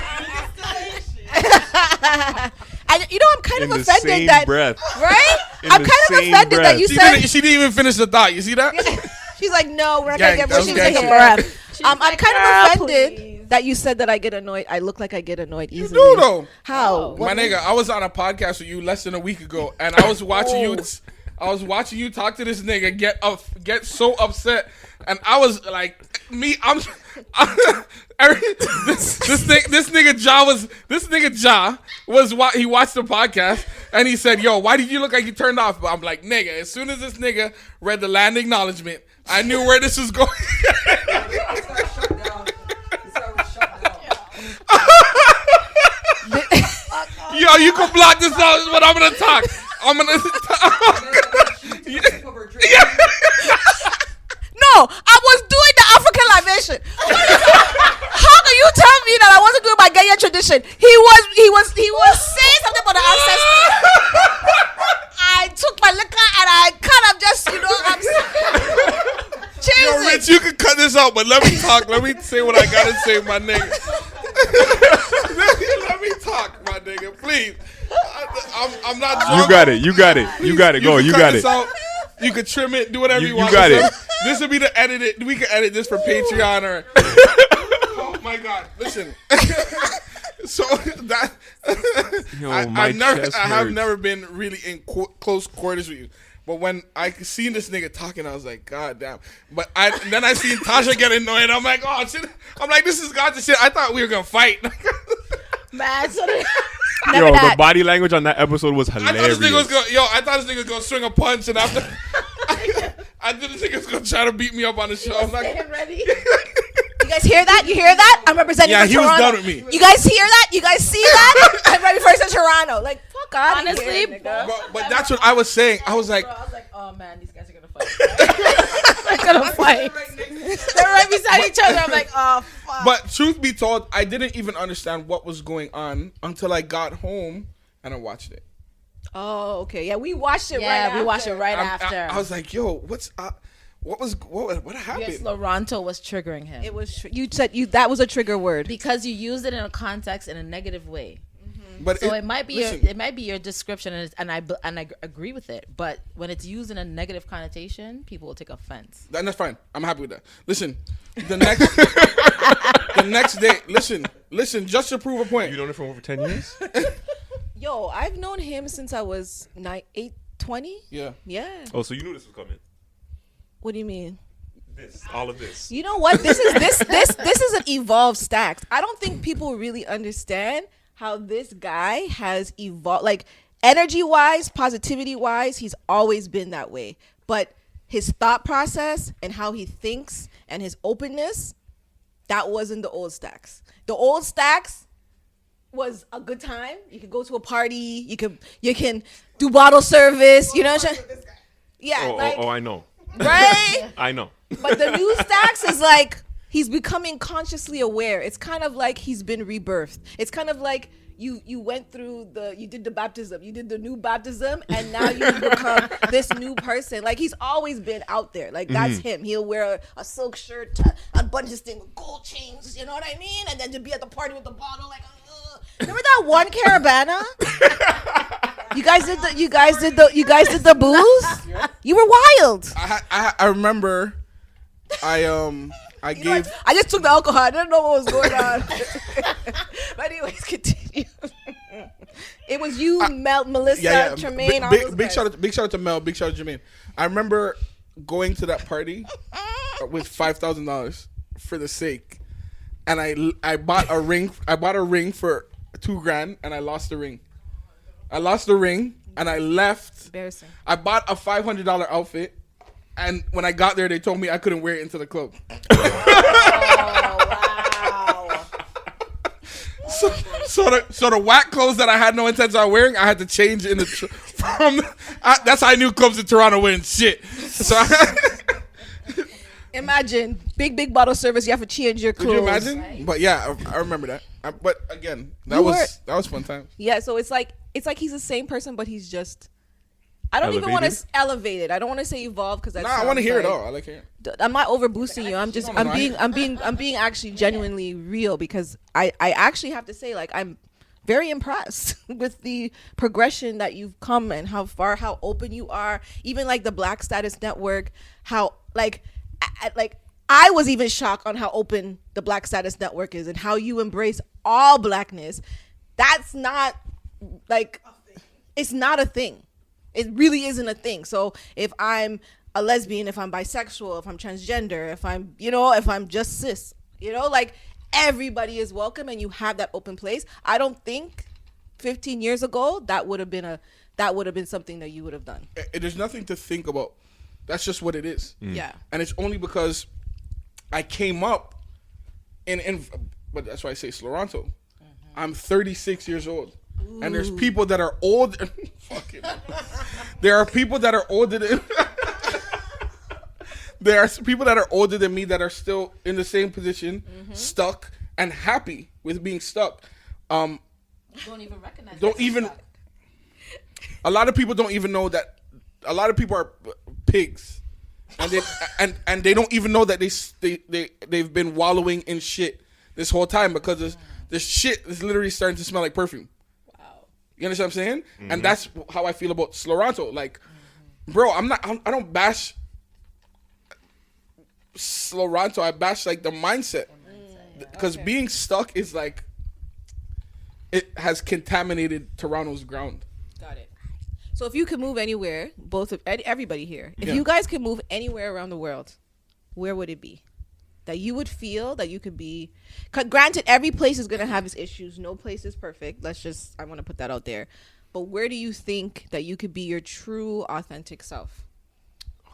And you know, I'm kind In of the offended same that, breath. right? In I'm the kind of same offended that breath. you she said. didn't even finish the thought. You see that? She's like, no, we're not Gang, gonna get that was what she gang was shit. saying. I'm like, kind of "Girl, offended please." that you said that I get annoyed. I look like I get annoyed You easily. do though. How? My nigga, I was on a podcast with you less than a week ago, and I was watching you. I was watching you talk to this nigga get so upset, and I was like, this nigga Ja was he watched the podcast and he said, "Yo, why did you look like you turned off?" But I'm like, nigga, as soon as this nigga read the land acknowledgement, I knew where this was going. Yo, you can block this out, but I'm gonna talk. I'm gonna. No, I was doing the African libation. How can you tell me that I wasn't doing my Ghanaian tradition? He was saying something about the ancestors. I took my liquor and I kind of just, I'm Yo, Rich, you can cut this out, but let me talk. Let me say what I gotta say, my nigga. Let me talk, my nigga, please. I'm not drunk. You got it. You got it. You got it. Go. can You cut got this it. out. You can trim it, do whatever you You want. got it. This will be the edit. We can edit this for Patreon or. Oh my God! Listen. So that Yo, I my have chest hurts. never been really in close quarters with you. But when I seen this nigga talking, I was like, God damn. But then I seen Tasha get annoyed. I'm like, oh shit. I'm like, this is God's shit. I thought we were gonna fight. Man, so Yo, the body language on that episode was I hilarious. thought this nigga was gonna swing a punch, and after I did this nigga was gonna try to beat me up on the show. I'm like, getting ready. You guys hear that? You hear that? I'm representing yeah, for he was Toronto. done with me. You guys hear that? You guys see that? I'm ready for Toronto. Like, fuck out of Honestly, here, nigga. But that's what I was saying. I was like, oh man, these guys are gonna fight. They're gonna fight. They're right beside each other. I'm like, oh fuck. but truth be told, I didn't even understand what was going on until I got home and I watched it. Oh, okay. Yeah, we watched it yeah, right we watched after. it right after. I was like, yo, what happened? Yes, Slowronto was triggering him It was you said that was a trigger word. because you used it in a context in a negative way. But So it might be your description, and I agree with it. But when it's used in a negative connotation, people will take offense. That's fine. I'm happy with that. Listen, the next day. Listen. Just to prove a point. You known him for over 10 years? Yo, I've known him since I was 20. Yeah. Yeah. Oh, so you knew this was coming? What do you mean? All of this. You know what? This is an evolved Staxx. I don't think people really understand how this guy has evolved. Like energy wise, positivity wise, he's always been that way. But his thought process and how he thinks and his openness, that wasn't the old Staxx. The old Staxx was a good time. You could go to a party. You can do bottle service. You know what I'm saying? Yeah. I know. Right? I know. But the new Staxx is like he's becoming consciously aware. It's kind of like he's been rebirthed. It's kind of like you went through you did the baptism, you did the new baptism, and now you become this new person. Like he's always been out there. Like that's him. He'll wear a silk shirt, unbutton his thing with gold chains. You know what I mean? And then to be at the party with the bottle, like. Remember that one Caravana? You guys did the booze. You were wild. I remember. I just took the alcohol. I didn't know what was going on. But anyways, continue. It was you, Melissa, Tremaine. Big shout out to Mel. Big shout out to Jermaine. I remember going to that party with $5,000 for the sake, and I bought a ring. I bought a ring for $2,000, and I lost the ring. And I left. Embarrassing. I bought a $500 outfit, and when I got there, they told me I couldn't wear it into the club. Oh, wow. So the whack clothes that I had no intention of wearing, I had to change in that's how I knew clubs in Toronto wearing shit. So Imagine big bottle service. You have to change your clothes. Could you imagine? Right? But yeah, I remember that. But again, that was fun time. Yeah, so it's like he's the same person, but he's just. I don't Elevated? even want to elevate it. I don't want to say evolve because I want to hear it all. I like hearing. I'm not over boosting you. I'm being actually genuinely real because I actually have to say like I'm very impressed with the progression that you've come and how open you are. Even like the Black Status Network, how I was even shocked on how open the Black Status Network is and how you embrace all blackness. That's not like it's not a thing. It really isn't a thing. So if I'm a lesbian, if I'm bisexual, if I'm transgender, if I'm just cis, like everybody is welcome and you have that open place. I don't think 15 years ago that would have been something that you would have done. There's nothing to think about. That's just what it is. Yeah. And it's only because I came up but that's why I say Slowronto. I'm 36 years old. Ooh. And there's people that are old. There are people that are older than there are people that are older than me that are still in the same position, stuck and happy with being stuck. Don't even recognize. A lot of people don't even know that. A lot of people are pigs, and they don't even know that they've been wallowing in shit this whole time because this shit is literally starting to smell like perfume. You understand what I'm saying? Mm-hmm. And that's how I feel about Slowronto. Like, bro, I don't bash Slowronto. I bash like the mindset. Because being stuck is like, it has contaminated Toronto's ground. Got it. So if you could move anywhere, everybody here, if you guys could move anywhere around the world, where would it be? That you would feel that you could be. Granted, every place is going to have its issues. No place is perfect. I want to put that out there. But where do you think that you could be your true, authentic self?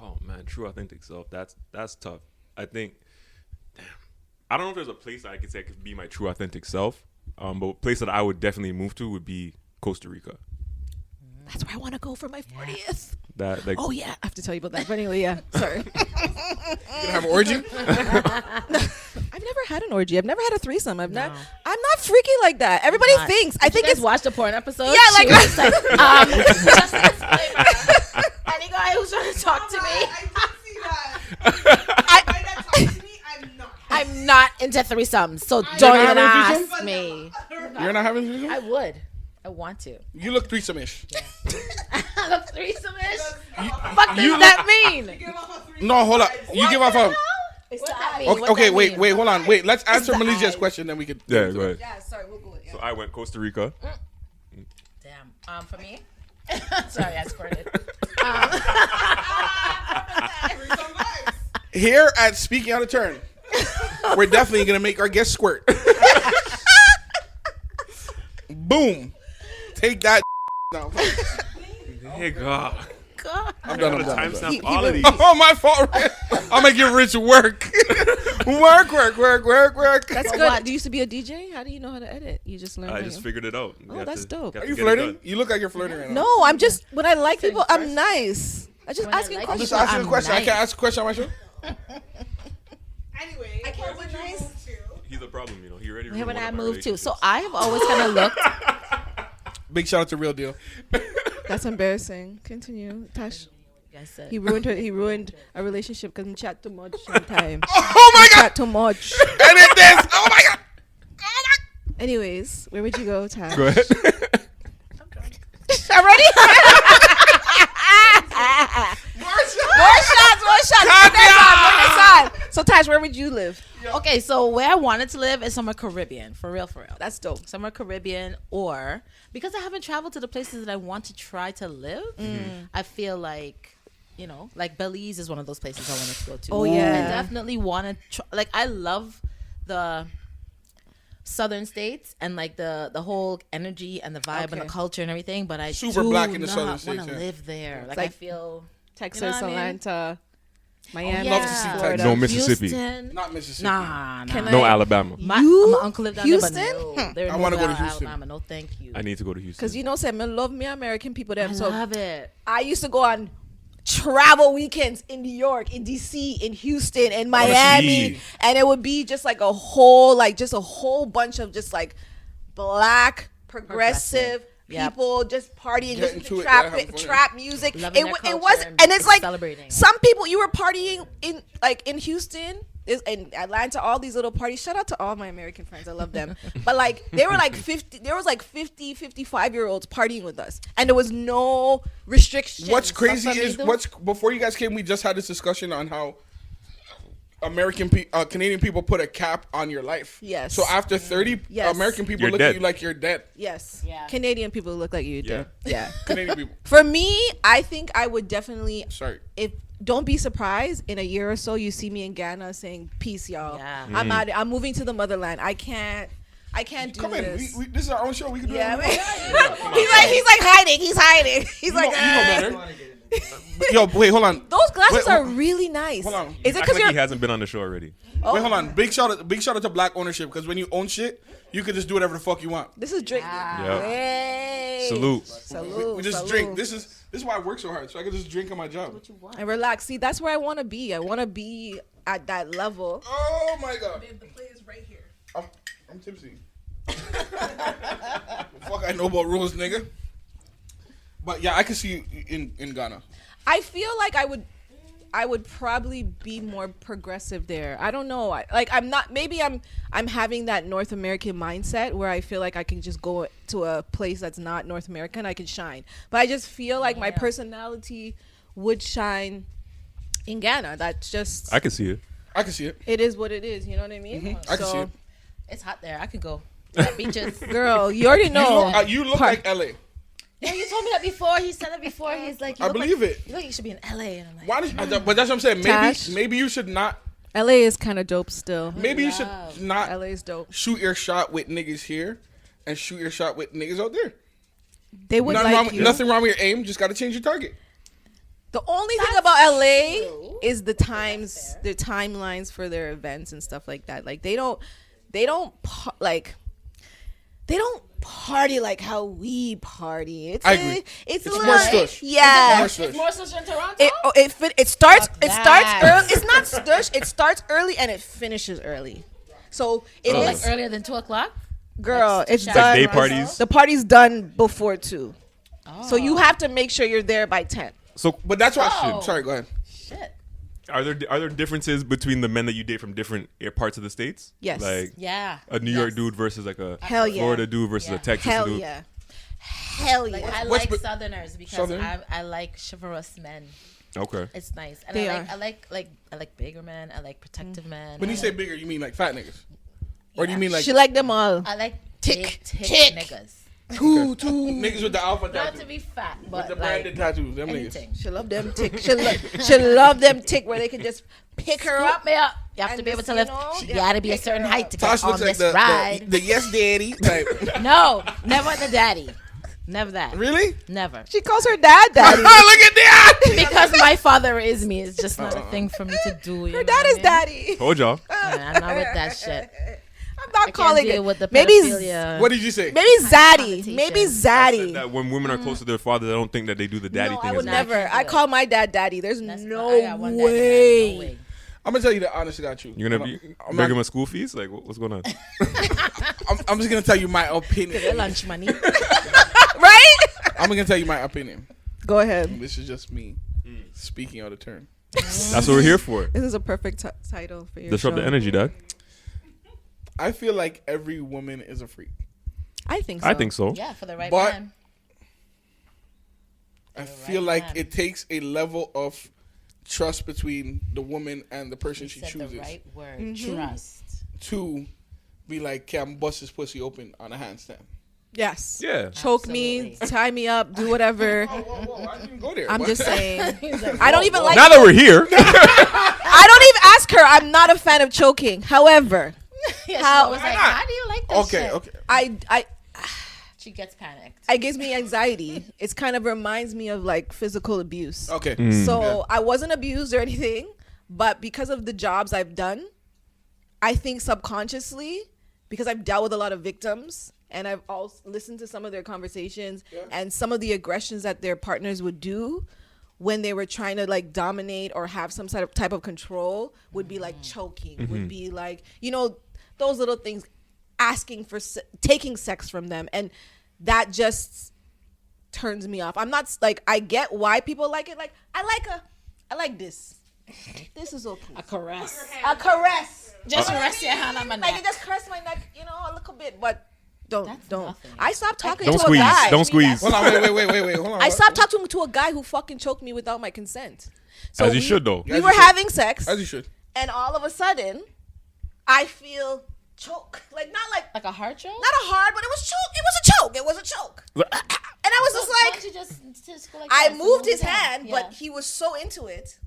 Oh, man, true, authentic self. That's tough. I think, I don't know if there's a place that I could say I could be my true, authentic self. But a place that I would definitely move to would be Costa Rica. That's where I want to go for my 40th. Oh yeah, I have to tell you about that. But anyway, yeah, sorry. You gonna have an orgy? I've never had an orgy. I've never had a threesome. I'm not freaky like that. Everybody thinks. I think it's watched a porn episode. Yeah, like just a disclaimer. Any guy who's trying to talk to me. I did see that. I'm not into threesomes, so don't even ask me. You're not having a threesome? I would. want to. You look threesome-ish. I look threesome-ish? Fuck does that mean? No, hold up. You give off a... Okay, What wait, hold on. Wait, let's answer Melizia's question, then we could... Yeah, go ahead. Yeah, sorry, we'll go with it. So I went Costa Rica. Damn. For me? Sorry, I squirted. Here at Speaking Out of Turn, we're definitely going to make our guests squirt. Boom. Take that now. Hey, God. I'm done. Timestamp all of these. Oh, my fault. I'm going to give Rich work. work. That's good. Do you used to be a DJ? How do you know how to edit? You just learned. I just figured it out. Oh, that's dope. Are you flirting? You look like you're flirting right now. No, I'm just, when I like people, I'm nice. I just When I asking like I'm questions. just asking a question. nice. I can't ask a question on my show. Anyway, I can't where be would you nice. move to? He's a problem, you know. He already When ruined I one of my moved too. So relationships. I have always kind of looked. Big shout out to Real Deal. That's embarrassing. Continue. Tash. I said. He ruined a relationship because he chat too much sometimes. Oh my God! Chat too much. Edit this! Oh my God! Anyways, where would you go, Tash? Go ahead. Already? More shots. So, Tash, where would you live? Okay, so where I wanted to live is somewhere Caribbean. For real. That's dope. Somewhere Caribbean, or because I haven't traveled to the places that I want to try to live, I feel like, like Belize is one of those places I wanted to go to. Oh, yeah. I definitely want to like, I love the southern states and like the whole energy and the vibe and the culture and everything, but I Super do black in the not southern want states, to yeah. live there. Like I like feel Texas, You know what I mean? Atlanta, Miami, love to see Florida. No Mississippi. Houston. Not Mississippi. Nah. No Alabama. My uncle lived down Houston? there, but no, there I no wanna go to Houston. Alabama. No, thank you. I need to go to Houston. Because I love me American people there. I So love it. I used to go on travel weekends in New York, in DC, in Houston, in Miami, see. and it would be just like a whole bunch of just like black progressive Yep. people just partying, Getting listening to to it, yeah, having fun. trap music. Loving their It culture was, and and it's like celebrating. some people you were partying in Houston. In Atlanta, all these little parties. Shout out to all my American friends. I love them. But like they were like 50, there was like 50, 55-year-olds partying with us. And there was no restrictions. What's crazy Something is we do. before you guys came, we just had this discussion on how Canadian people put a cap on your life. Yes. So after 30, Yes. American people You're look dead. at you like you're dead. Yes. Yeah. Canadian people look like you do. Yeah. Canadian people. For me, I think I would definitely Sorry. don't be surprised in a year or so you see me in Ghana saying peace, y'all. Yeah. I'm out. I'm moving to the motherland. I can't do Come in. this. This is our own show. We can do Yeah, it. he's like hiding. He's hiding. He's like, You know better. Yo, wait, hold on. those glasses Wait, are really nice. hold on. Is it Act because like you're? he hasn't been on the show already. Wait, hold on. Big shout out to black ownership, because when you own shit, you can just do whatever the fuck you want. This is drink. Yeah. Hey. Salute. Salute. We just salute. drink. This is why I work so hard, so I can just drink on my job. And relax. See, that's where I want to be. I want to be at that level. Oh my God. The play is right here. I'm tipsy. Fuck, I know about rules, nigga. But yeah, I can see you in Ghana. I feel like I would probably be more progressive there. I don't know. I'm not. Maybe I'm having that North American mindset where I feel like I can just go to a place that's not North American. I can shine, but I just feel like my personality would shine in Ghana. That's just. I can see it. I can see it. It is what it is. You know what I mean? I can see it. It's hot there. I could go. Got beaches. Girl, you already know. You look like LA. Yeah, you told me that before. He said it before. He's like, you I look believe like, it. You look like you should be in LA. And I'm like, Why? But that's what I'm saying. Tash? Maybe you should not. LA is kind of dope still. Maybe you should not LA is dope. shoot your shot with niggas here, and shoot your shot with niggas out there. They would like you. Nothing wrong with your aim. Just got to change your target. The only thing about LA is the timelines for their events and stuff like that. Like they don't party like how we party. I agree. It's a It's little, more stush. Yeah. More stush. it's more social in Toronto. It starts that. early. It's not stush. It starts early and it finishes early. So it Oh. is, like earlier than 2:00. girl. Like It's Like done. day parties? The party's done before 2. So you have to make sure you're there by 10. So, But that's why. Oh. Sorry, go ahead. Shit. are there differences between the men that you date from different parts of the states? Yes. Like Yeah. a New York dude versus like a Hell yeah. Florida dude versus a Texas Hell dude. yeah. Hell Like, yeah. I What's like be- Southerners because Southern? I like chivalrous men. Okay. It's nice, and They I like bigger men. I like protective men. When I you say like- bigger, you mean like fat niggas, or do you mean like She like them all. I like Tick, tick niggas. two niggas with the alpha Not tattoo, to be fat, with but the like branded tattoos? Them niggas. anything. She love them tick. She love them tick where they can just pick her Scoop up. me up. You have and to be able just, to you lift. know, You gotta be a certain height to get Tasha on looks like this ride. the yes daddy type. No, never the daddy. Never that. Really? Never. She calls her dad daddy. Look at that. Because my father is me. It's just not a thing for me to do. Her dad is daddy. Told y'all. Man, I'm not with that shit. I'm not I calling can't deal it. with the Maybe pedophilia. What did you say? maybe zaddy. Connotation. Maybe I said zaddy. that when women are close to their fathers, I don't think that they do the daddy No, thing. I would as not. much. never. I can't do I it. call my dad daddy. There's That's no I got one dad, way. no way. I'm gonna tell you the honest to God truth. You're gonna be I'm beg not- him a school fees? Like, what's going on? I'm just gonna tell you my opinion. Their lunch money. Right? I'm gonna tell you my opinion. Go ahead. This is just me speaking out of turn. That's what we're here for. This is a perfect title for your Disrupt show. the energy, dog. I feel like every woman is a freak. I think so. I think so. Yeah, for the right But- man. I You're feel right, like man. it takes a level of trust between the woman and the person You she said chooses the right word. Mm-hmm. Trust. to be like, can bust his pussy open on a handstand. Yes. Yeah. Choke me, Absolutely. tie me up, do whatever. Whoa, I didn't even go there. I'm but- just saying. He's like, I don't even like. Now that we're here, I don't even ask her. I'm not a fan of choking. However, yeah, How- she was Why like, not? how do you like this Okay, shit? okay. She gets panicked. it gives me anxiety. It's kind of reminds me of like physical abuse. Okay. So I wasn't abused or anything, but because of the jobs I've done, I think subconsciously, because I've dealt with a lot of victims and I've also listened to some of their conversations and some of the aggressions that their partners would do when they were trying to like dominate or have some sort of type of control would be like choking, would be like, you know, those little things, asking for taking sex from them, and that just turns me off. I'm not like, I get why people like it. Like I like this. This is okay. A caress. A caress. Just rest your hand on my Like neck. it just caress my neck, you know, a little bit, but don't. nothing. I stopped talking don't to squeeze. a guy. Don't squeeze. Hold on, wait. Hold on. I stopped talking to a guy who fucking choked me without my consent. So As you should, though. We As you were should. having sex, As you should. and all of a sudden, I feel choke. Like not like Like a heart choke? not a hard, but it was choke. It was a choke. It was a choke. And I was just Why like, don't you just go like I this and moved move his it down? hand, Yeah. but he was so into it.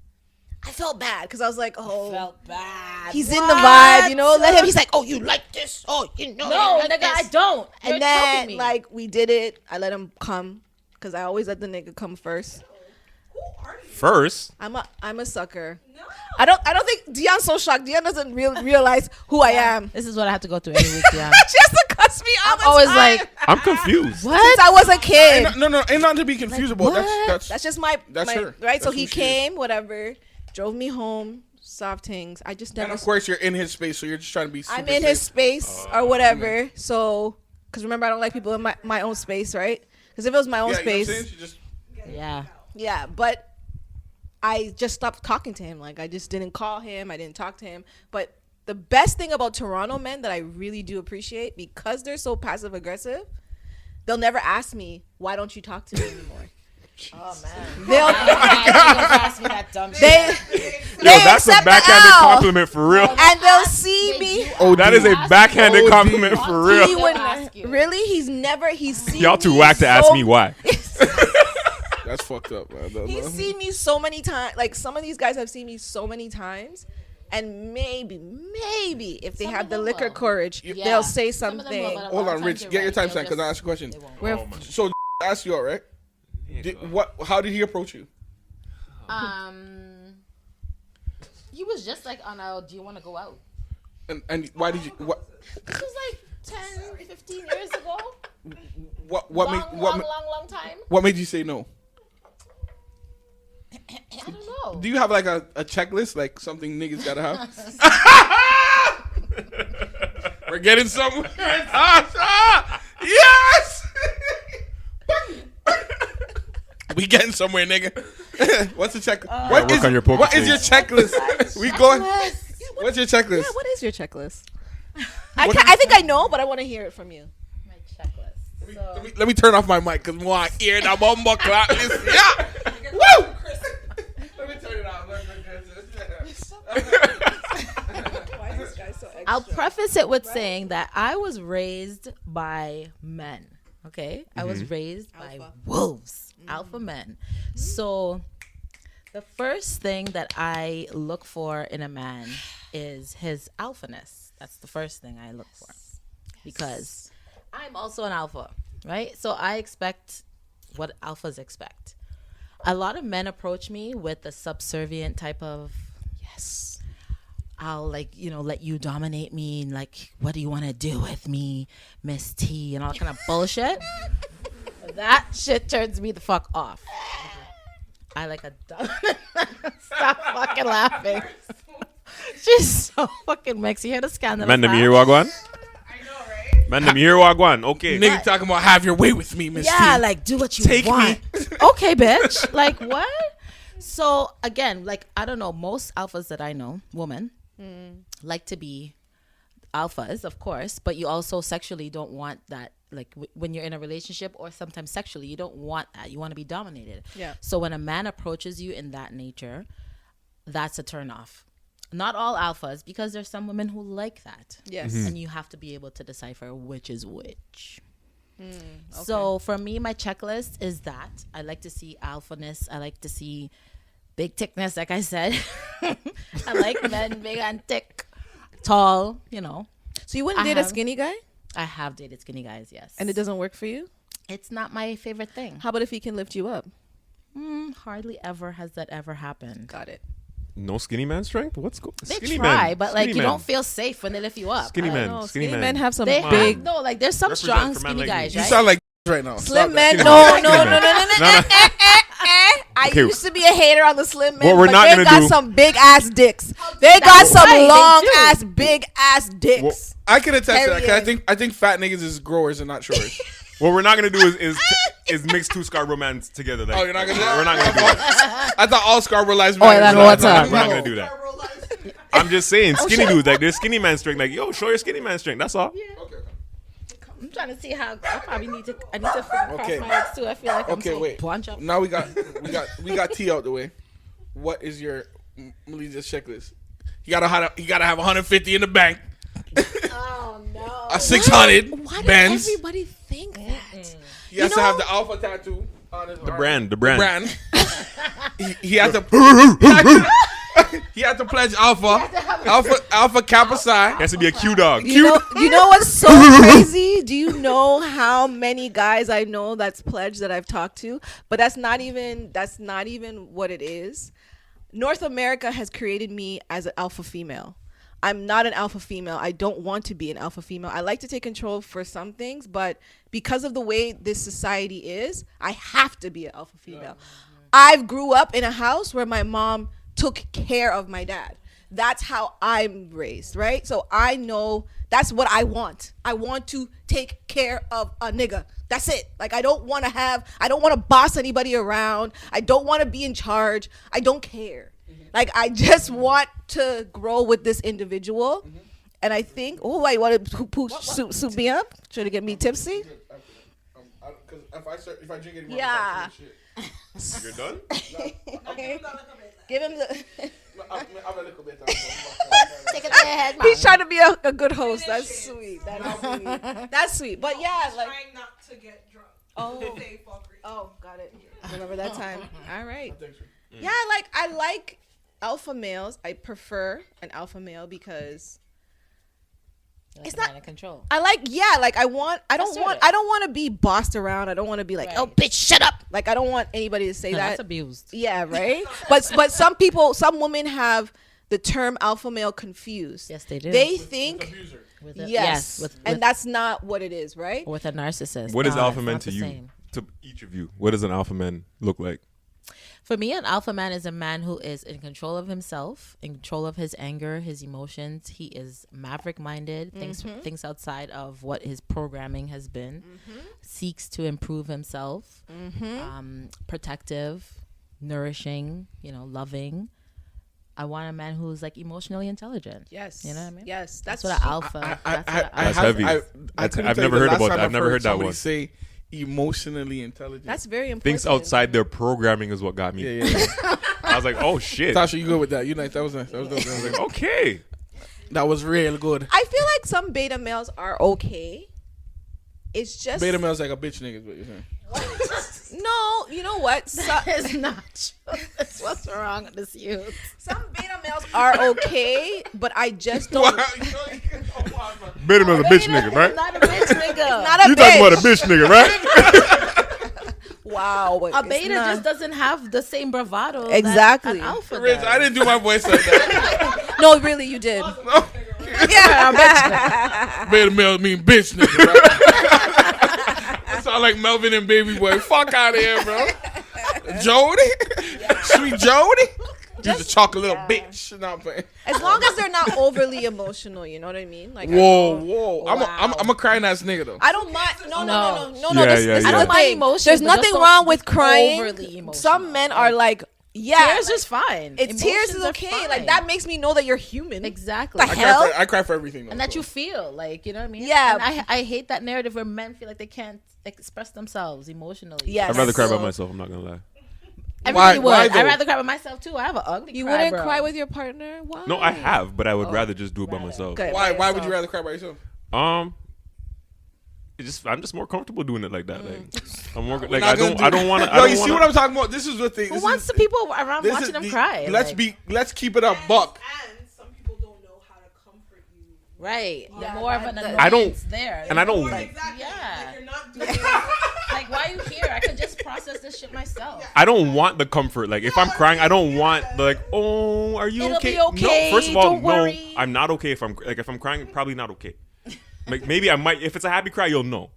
I felt bad because I was like, oh, felt bad. he's in the vibe, you know. Let him. He's like, oh, you like this? Oh, you know. No, you like nigga, I this. don't. You're And then choking me. like we did it. I let him come because I always let the nigga come first. First, I'm a sucker. No. I don't think Dion's so shocked. Dion doesn't realize who I am. This is what I have to go through every week, yeah. She has to cuss me all I'm the always time. like, I'm confused. Since I was a kid. No, ain't nothing to be confused about. That's That's just my That's her. right. So That's he who she came, whatever, drove me home, soft things. I just and never. of course you're in his space, so you're just trying to be. Super I'm in his safe. space or whatever. So, because remember, I don't like people in my own space, right? Because if it was my own Yeah, you know what I'm space, saying? She just yeah. yeah. But I just stopped talking to him. Like I just didn't call him. I didn't talk to him. But the best thing about Toronto men that I really do appreciate, because they're so passive aggressive, they'll never ask me, why don't you talk to me anymore? Oh, man. They'll Ask me that dumb shit. they Yo, that's a accept the backhanded L, compliment for real. and they'll see me. Oh, that is a backhanded OD. compliment for real. He They'll would ask you. really. He's seen Y'all too me whack to ask so- me why. that's fucked up, man. He's seen me so many times. Like some of these guys have seen me so many times, and maybe if they Some have of the them liquor will. courage, Yeah. they'll say Some of them will, something. but a lot Hold of on, times Rich. you're Get your right. time They'll stamp because I just- asked a question. they won't. We're- Oh, my- So asked you all right. How did he approach you? He was just like on a, do you want to go out? And why did you what This was like 10, 15 years ago. what Long time. what made you say no? I don't know. Do you have like a checklist, like something niggas gotta have? We're getting somewhere. Yes. We getting somewhere, nigga. What's the check? work on your poker what is your checklist? We going. What's your checklist? Yeah, what is your checklist? I think I know, but I want to hear it from you. My checklist. Let me turn off my mic because I hear that bomba clap. Yeah. Woo! Let me turn it off. Why is this guy so extra? I'll preface it with saying that I was raised by men. Okay, I was raised by wolves, alpha men. So the first thing that I look for in a man is his alphaness. That's the first thing I look for, because I'm also an alpha, right? So I expect what alphas expect. A lot of men approach me with a subservient type of, I'll let you dominate me, and like, what do you want to do with me, Miss T, and all kind of bullshit. That shit turns me the fuck off. I like a stop fucking laughing. She's so fucking mixed. You hear the scandal? Man, them hear wagwan? I know, right? Man, them hear wagwan. Okay. Nigga talking about have your way with me, Miss T. Yeah, like do what you Take want. me. Okay, bitch. Like what? So again, like I don't know, most alphas that I know, women, like to be alphas, of course, but you also sexually don't want that. Like when you're in a relationship or sometimes sexually, you don't want that. You want to be dominated. Yeah. So when a man approaches you in that nature, that's a turn off. Not all alphas, because there's some women who like that. Yes. And you have to be able to decipher which is which. So for me, my checklist is that I like to see alphaness. I like to see big thickness, like I said. I like men big and thick, tall, So you wouldn't date a skinny guy? I have dated skinny guys, yes. And it doesn't work for you? It's not my favorite thing. How about if he can lift you up? Hardly ever has that ever happened. Got it. No skinny man strength? What's going They skinny try, man. but like Skinny you man. don't feel safe when they lift you up. Skinny man. No, Skinny skinny man. men have some They big. have, no, like there's some Represent strong for men skinny like guys, you. You right? sound like right now. Slim Stop men, that. no. Skinny man. I Okay. used to be a hater on the slim men, What we're but not they gonna got do- some big ass dicks. They got That's some right, they long do. ass, big ass dicks. I can attest to that. 'Cause Period. I think fat niggas is growers and not shorts. What we're not gonna do is mix two Scarborough mans together. Like, Oh, you're not gonna do that? We're not gonna do that. I thought all Scarborough lives Oh, matter. then So what's I up? thought- We're not gonna do that. I'm just saying, skinny dudes, like there's skinny man strength. Like, yo, show your skinny man strength. That's all. Okay. I'm trying to see how I probably need to cross Okay. my legs too. I feel like I'm Okay, so wait. bunch up. Now we got T out the way. What is your Melizia's checklist? You gotta have 150 in the bank, Oh no! a 600 Why does Benz. everybody think that? He has to have the alpha tattoo on his The arm. brand, the brand. he had to. He had to pledge alpha Kappa Psi. He has to be a Q dog. You know what's so crazy? Do you know how many guys I know that's pledged that I've talked to? But that's not even what it is. North America has created me as an alpha female. I'm not an alpha female. I don't want to be an alpha female. I like to take control for some things, but because of the way this society is, I have to be an alpha female. I've grew up in a house where my mom took care of my dad. That's how I'm raised, right? So I know that's what I want. I want to take care of a nigga. That's it. Like I don't want to boss anybody around. I don't want to be in charge. I don't care. Like I just want to grow with this individual. And I think, oh, I want to soup me up? Trying to get me tipsy? Because if I drink anymore, Yeah. You're done? Okay. Give him the... I'm a little bit. Take it to your head, He's man. trying to be a good host. That's sweet. That's sweet. But yeah, like... Trying not to get drunk. Oh. Say fuckery. Oh, got it. Remember that time. All right. Yeah, like I like alpha males. I prefer an alpha male because it's not in control. I like I don't want to be bossed around. I don't want to be like, Right. "Oh, bitch, shut up." Like I don't want anybody to say That's that. abused. Yeah, right? but some women have the term alpha male confused. Yes, they do. They think With a, yes, with and that's not what it is, right? with a narcissist. What is No, alpha it's man not to the you? same. To each of you, what does an alpha man look like? For me, an alpha man is a man who is in control of himself, in control of his anger, his emotions. He is maverick-minded, thinks outside of what his programming has been, seeks to improve himself, protective, nourishing, loving. I want a man who's like emotionally intelligent. Yes. You know what I mean? Yes. That's what an alpha. That's heavy. I've never heard about that. I've never heard that one. Say emotionally intelligent. That's very important. Things outside their programming is what got me. Yeah. I was like, oh shit. Tasha, you good with that? You nice. That was nice. I was like, okay. That was real good. I feel like some beta males are okay. It's just Beta male's like a bitch nigga is what you're saying. no. You know what? That is not true. That's what's wrong with this youth. Some beta males are okay, but I just don't. Beta man's a bitch nigga, right? Not a bitch nigga. Not a You bitch. talking about a bitch nigga, right? Wow. A beta just doesn't have the same bravado. Exactly. That an alpha Rich, does. I didn't do my voice like that. No, really, you did. Yeah. Beta male mean bitch nigga, right? It sound like Melvin and Baby Boy. Fuck out of here, bro. Jody? Sweet Jody? Just a chocolate little bitch. Not playing. As long as they're not overly emotional, you know what I mean? Like, Whoa. I'm a crying ass nigga though. I don't mind. No. Yeah, This yeah, is yeah. the I don't mind thing. emotions, There's but nothing just don't wrong with be crying. overly emotional. Some men are like, yeah, Tears is fine. tears is Emotions are okay. fine. Like that makes me know that you're human. Exactly. The hell? I cry for everything though. And that so. you feel like, you know what I mean? Yeah. And I hate that narrative where men feel like they can't express themselves emotionally. Yes. I'd rather cry by So- myself. I'm not gonna lie. Everybody Why would. though? I'd rather cry by myself too. I have an ugly You cry, wouldn't bro. cry with your partner? Why? No, I have, but I would rather just do it by myself. Okay, Why by would you yourself. rather cry by yourself? I'm just more comfortable doing it like that. Like I'm more like Not I gonna don't want to. Yo, you see what I'm talking about? This is the thing. Who wants the people around watching them cry? Let's keep it a buck. And some people don't know how to comfort you. Right. Yeah, The more of an that- annoyance I don't- there. and I don't- Exactly. Yeah. Like you're not doing Like, why are you here? I could just process this shit myself. I don't want the comfort. Like if I'm crying, I don't want the like. Oh, are you It'll okay? be okay, No, first of all, don't worry. I'm not okay if I'm crying. Probably not okay. Like maybe I might. If it's a happy cry, you'll know.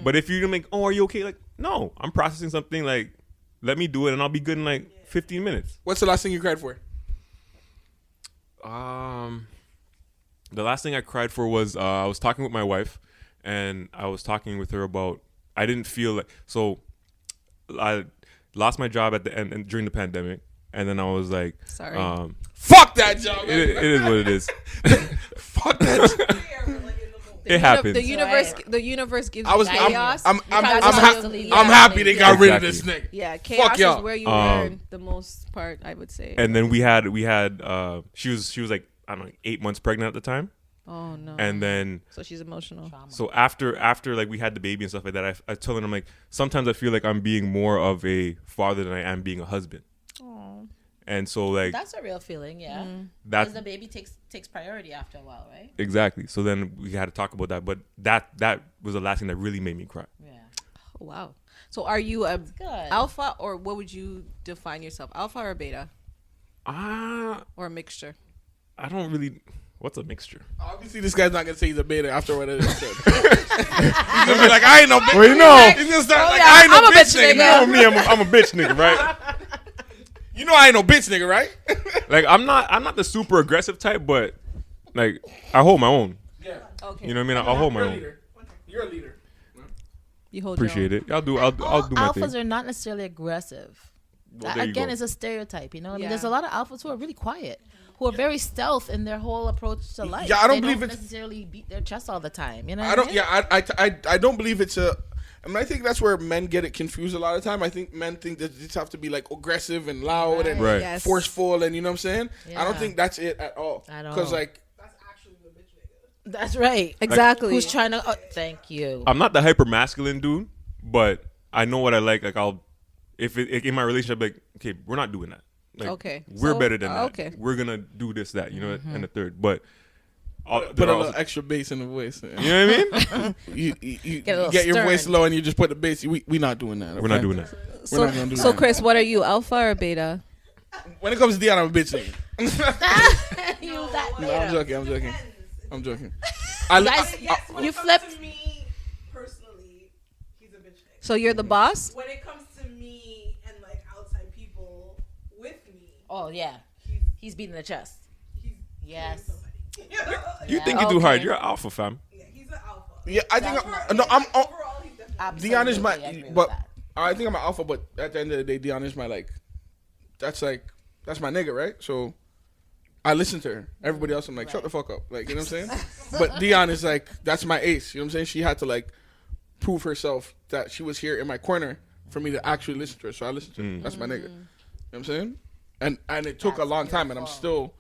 But if you're like, oh, are you okay? Like no, I'm processing something. Like let me do it, and I'll be good in like 15 minutes. What's the last thing you cried for? The last thing I cried for was I was talking with my wife, and I was talking with her about I didn't feel like so. I lost my job at the end and during the pandemic, and then I was like, Sorry. Fuck that job. it is what it is. Fuck that. It happens. The universe gives you chaos. I'm Exactly. happy they got rid of this Exactly. nigga. Yeah, chaos y'all. is where you learn the most part, I would say. And then we had she was like I don't know 8 months pregnant at the time, Oh no. and then So she's emotional. so after like we had the baby and stuff like that, I told her I'm like sometimes I feel like I'm being more of a father than I am being a husband. Aww. And so like That's a real feeling, yeah. that's Because the baby takes priority after a while, right? exactly. So then we had to talk about that, but that was the last thing that really made me cry. Yeah. Oh, wow. So are you a Good. alpha, or what would you define yourself? Alpha or beta, I or a mixture? don't really. What's a mixture? Obviously, this guy's not gonna say he's a beta after what it is said. He's gonna be like, I ain't no bitch. Well, you know. He's gonna start like, yeah, I ain't no I'm a bitch bitch nigga. You know me, I'm a bitch nigga, right? You know I ain't no bitch nigga, right? Like I'm not the super aggressive type, but like I hold my own. Yeah. Okay. You know what I mean? I'll hold my own. You're a leader. You hold Appreciate it. I'll do All my alphas thing. are not necessarily aggressive. Well, That, there you again, go. is a stereotype. You know, I mean, Yeah. there's a lot of alphas who are really quiet, who are very stealth in their whole approach to life. Yeah, I don't They believe don't it's- necessarily beat their chest all the time. You know, I what don't. mean? Yeah, I don't believe it's a. I mean, I think that's where men get it confused a lot of time. I think men think that they just have to be like aggressive and loud and Right. Yes. forceful, and you know what I'm saying. I don't Yeah. think that's it at all. At all. Because like, That's actually the bitch nigga. That's right. Exactly. Who's trying to? Thank you. I'm not the hyper masculine dude, but I know what I like. Like I'll, if it in my relationship, like okay, we're not doing that. Like, Okay. we're So, better than that. okay. We're gonna do this, that, you know, and the third. But put there a are little also- extra bass in the voice. you know what I mean? You Get a little get your voice stern. low and you just put the bass. We not doing that. We're not doing that. We're not gonna do So that. Chris, what are you, alpha or beta? When it comes to Dion, I'm a bitch nigga. You that No, I'm joking. guys, you flip. To me, personally, he's a bitch nigga. So you're the boss? When it comes to me and like outside people with me, Oh yeah, he's beating the chest. he's Yes. killing somebody. You think you too hard? You're an alpha, fam. Yeah, he's an alpha. Yeah, I think I'm Overall, he's definitely. Dion is my, Absolutely agree with but that. I think I'm an alpha. But at the end of the day, Dion is my like, that's my nigga, right? So I listen to her. Everybody else, I'm like, shut the fuck up. Like, you know what I'm saying? But Dion is like, that's my ace. You know what I'm saying? She had to like prove herself that she was here in my corner for me to actually listen to her. So I listened to her. That's my nigga. You know what I'm saying? And it took a long time, and I'm still.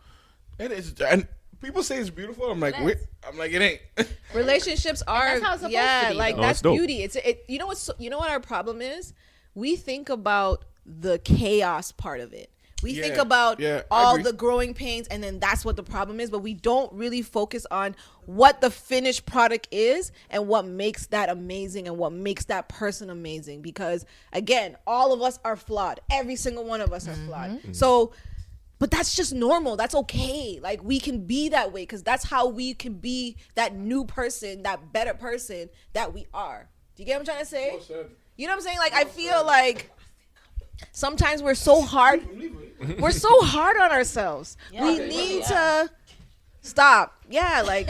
It is, and people say it's beautiful. I'm like, wait. I'm like, it ain't. Relationships are, that's how it's supposed to be, like though. that's it's dope. beauty. You know what our problem is? We think about the chaos part of it. We think about I all agree. the growing pains, and then that's what the problem is. But we don't really focus on what the finished product is and what makes that amazing and what makes that person amazing. Because again, all of us are flawed. Every single one of us are flawed. So, but that's just normal. That's okay. Like, we can be that way because that's how we can be that new person, that better person that we are. Do you get what I'm trying to say? You know what I'm saying? Like, I feel like sometimes we're so hard. We're so hard on ourselves. We need to stop. Yeah, like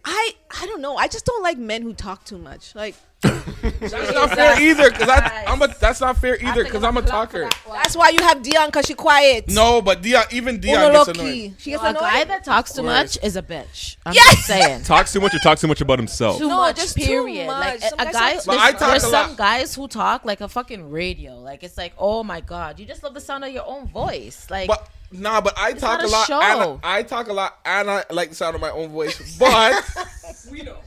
I don't know. I just don't like men who talk too much. Like, That's not fair either. That's not fair either because I'm a talker. that's why you have Dion, because she quiet. No, but Dion gets annoying. She gets A annoyed. guy that talks too Word. much is a bitch. I'm Yes! just saying. Talks too much or talks too much about himself. Too No, much, just too period. much. Like Some a guys guy, talk But I talk there's a some lot. guys who talk like a fucking radio. Like, it's like, oh my god, you just love the sound of your own voice. Like, But but I talk not a a lot. show. And I talk a lot, and I like the sound of my own voice. But We know.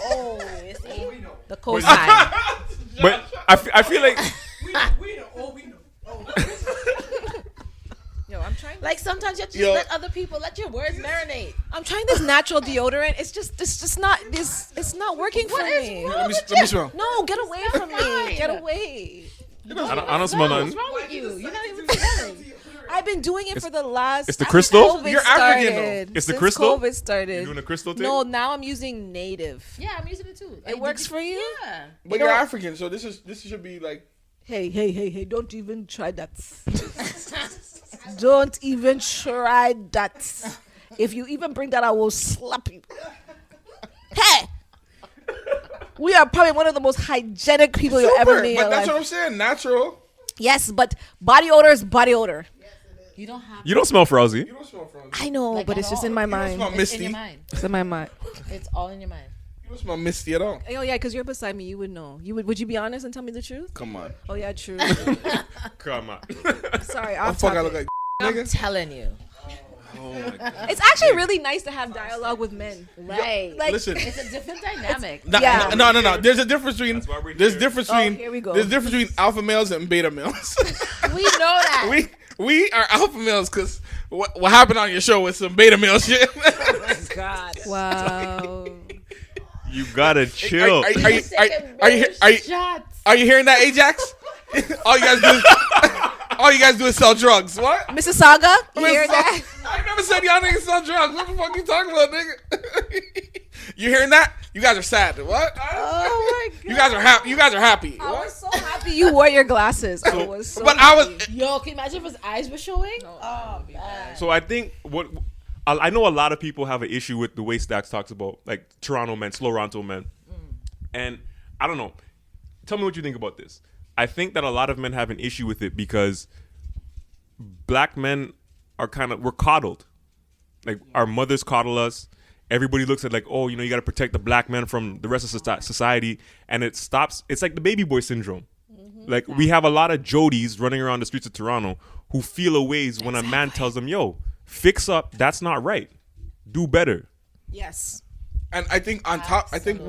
oh, you see? We know. The cosign. But I feel like We know. Oh, we know. Yo, I'm trying. Like, sometimes you have to Yo. let other people let your words marinate. I'm trying this natural deodorant. It's just not this. It's not working for me. let me smell. No, get away from me. fine. Get away. I don't smell What's nothing. wrong with you? You're not even smelling. I've been doing it for the last. it's the since crystal? COVID You're African, though. started. It's the Since crystal? COVID started. You doing a crystal thing? No, now I'm using native. Yeah, I'm using it too. It works for you? Yeah. But you're African, so this should be like. Hey! Don't even try that. Don't even try that. If you even bring that, I will slap you. Hey! We are probably one of the most hygienic people you'll ever meet in But your that's life. what I'm saying. Natural. Yes, but body odor is body odor. You don't have. You don't smell frowsy. You don't smell from. I know, Like, but at it's just all. in my You don't mind. smell It's in misty. your mind. It's in my mind. It's all in your mind. You don't smell misty at all. Oh yeah, because you're beside me, you would know. Would you be honest and tell me the truth? Come on. Oh yeah, true. Come on. Sorry, Oh off fuck! I topic. look like I'm nigga. telling you. It's actually really nice to have dialogue with men. Right. Like, Listen. It's a different dynamic. Yeah. No. There's a difference between. That's why we're There's here. difference Oh, between. here we go. There's difference between alpha males and beta males. We know that. we are alpha males because what happened on your show was some beta male shit. God. wow. You gotta chill. Are you hearing that, Ajax? all you guys do is sell drugs. What? Mississauga, you hear that? I never said y'all niggas sell drugs. What the fuck you talking about, nigga? You hearing that? You guys are sad. What? Oh my god. You guys are happy. You guys are happy. I What? was so happy you wore your glasses. I was so But I was. happy. Yo, can you imagine if his eyes were showing? Oh, man. So I think I know a lot of people have an issue with the way Staxxx talks about like Toronto men, Slowronto men, and I don't know. Tell me what you think about this. I think that a lot of men have an issue with it because black men are we're coddled. Like our mothers coddle us. Everybody looks at like, oh, you know, you got to protect the black men from the rest of society, and it stops. It's like the baby boy syndrome. Like we have a lot of Jodies running around the streets of Toronto who feel a ways when a man tells them, yo, fix up, that's not right. Do better. Yes. And I think on top, I think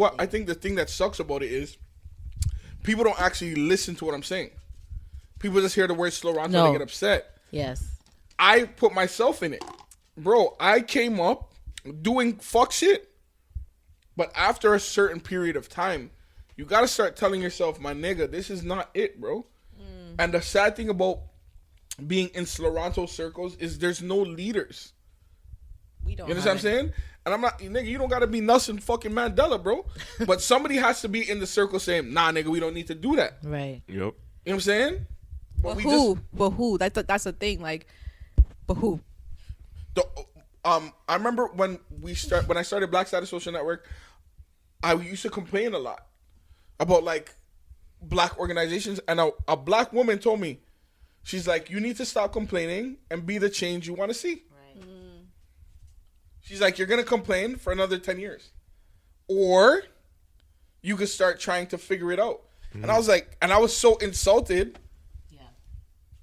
the thing that sucks about it is people don't actually listen to what I'm saying. People just hear the word Slowronto and they get upset. Yes. I put myself in it. Bro, I came up doing fuck shit. But after a certain period of time, you got to start telling yourself, my nigga, this is not it, bro. And the sad thing about being in Slowronto circles is there's no leaders. We don't. You understand what I'm saying? And I'm not, nigga, you don't got to be Nelson fucking Mandela, bro. But somebody has to be in the circle saying, nah, nigga, we don't need to do that. Right. Yep. You know what I'm saying? But who? That's the thing. Like, but who? I remember when I started Black Status Social Network, I used to complain a lot about like black organizations, and a black woman told me, she's like, you need to stop complaining and be the change you want to see. She's like, you're gonna complain for another 10 years, or you could start trying to figure it out. And I was like, and I was so insulted. Yeah.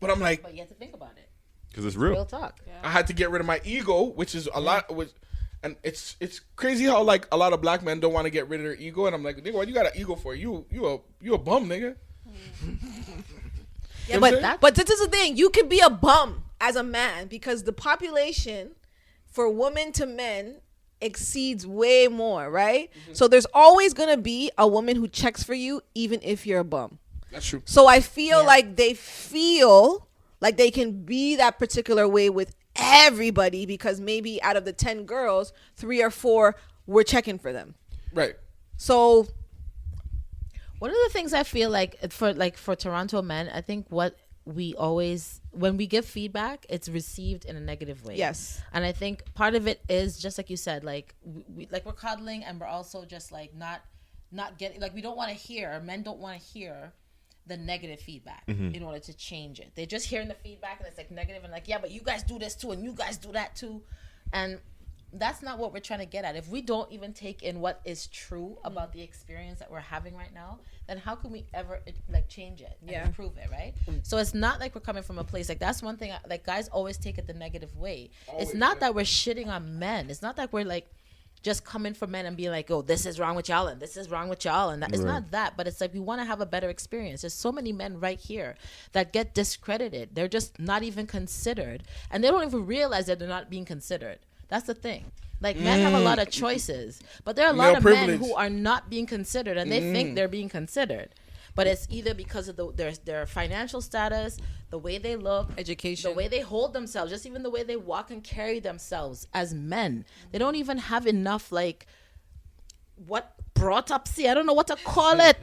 But I'm like, But you have to think about it. Because it's real. Real talk. Yeah. I had to get rid of my ego, which is a lot. And it's crazy how like a lot of black men don't want to get rid of their ego. And I'm like, nigga, what you got an ego for? You a bum, nigga. Yeah, but this is the thing. You can be a bum as a man because the population for women to men exceeds way more, right? Mm-hmm. So there's always going to be a woman who checks for you even if you're a bum. That's true. So I feel like they feel like they can be that particular way with everybody because maybe out of the 10 girls, 3 or 4 were checking for them. Right. So one of the things I feel like for Toronto men, I think what we always, when we give feedback, it's received in a negative way. Yes. And I think part of it is just like you said, like we're coddling and we're also just like not getting, like we don't want to hear, men don't want to hear the negative feedback in order to change it. They're just hearing the feedback and it's like negative and like, yeah, but you guys do this too and you guys do that too. And that's not what we're trying to get at. If we don't even take in what is true about the experience that we're having right now, then how can we ever like change it and improve it, right? So it's not like we're coming from a place like, that's one thing, like guys always take it the negative way. It's not that we're shitting on men. It's not that we're like just coming for men and being like, oh, this is wrong with y'all and this is wrong with y'all. And that, it's not that, but it's like we want to have a better experience. There's so many men right here that get discredited. They're just not even considered. And they don't even realize that they're not being considered. That's the thing. Like men have a lot of choices, but there are a lot of men who are not being considered and they think they're being considered. But it's either because of their financial status, the way they look, education, the way they hold themselves, just even the way they walk and carry themselves as men. They don't even have enough, like, what brought up, see, I don't know what to call it,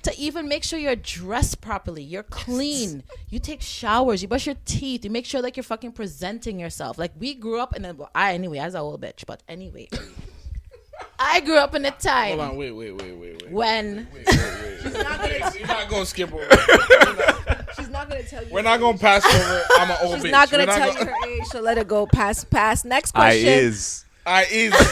to even make sure you're dressed properly, you're clean, you take showers, you brush your teeth, you make sure like you're fucking presenting yourself. Like we grew up in anyway, as an old bitch, but anyway. I grew up in a time. Hold on, wait. When She's not gonna skip over. she's not gonna tell you. We're not gonna pass over. I'm an old bitch. She's not gonna tell you her age, so let it go. Pass. Next question. I is.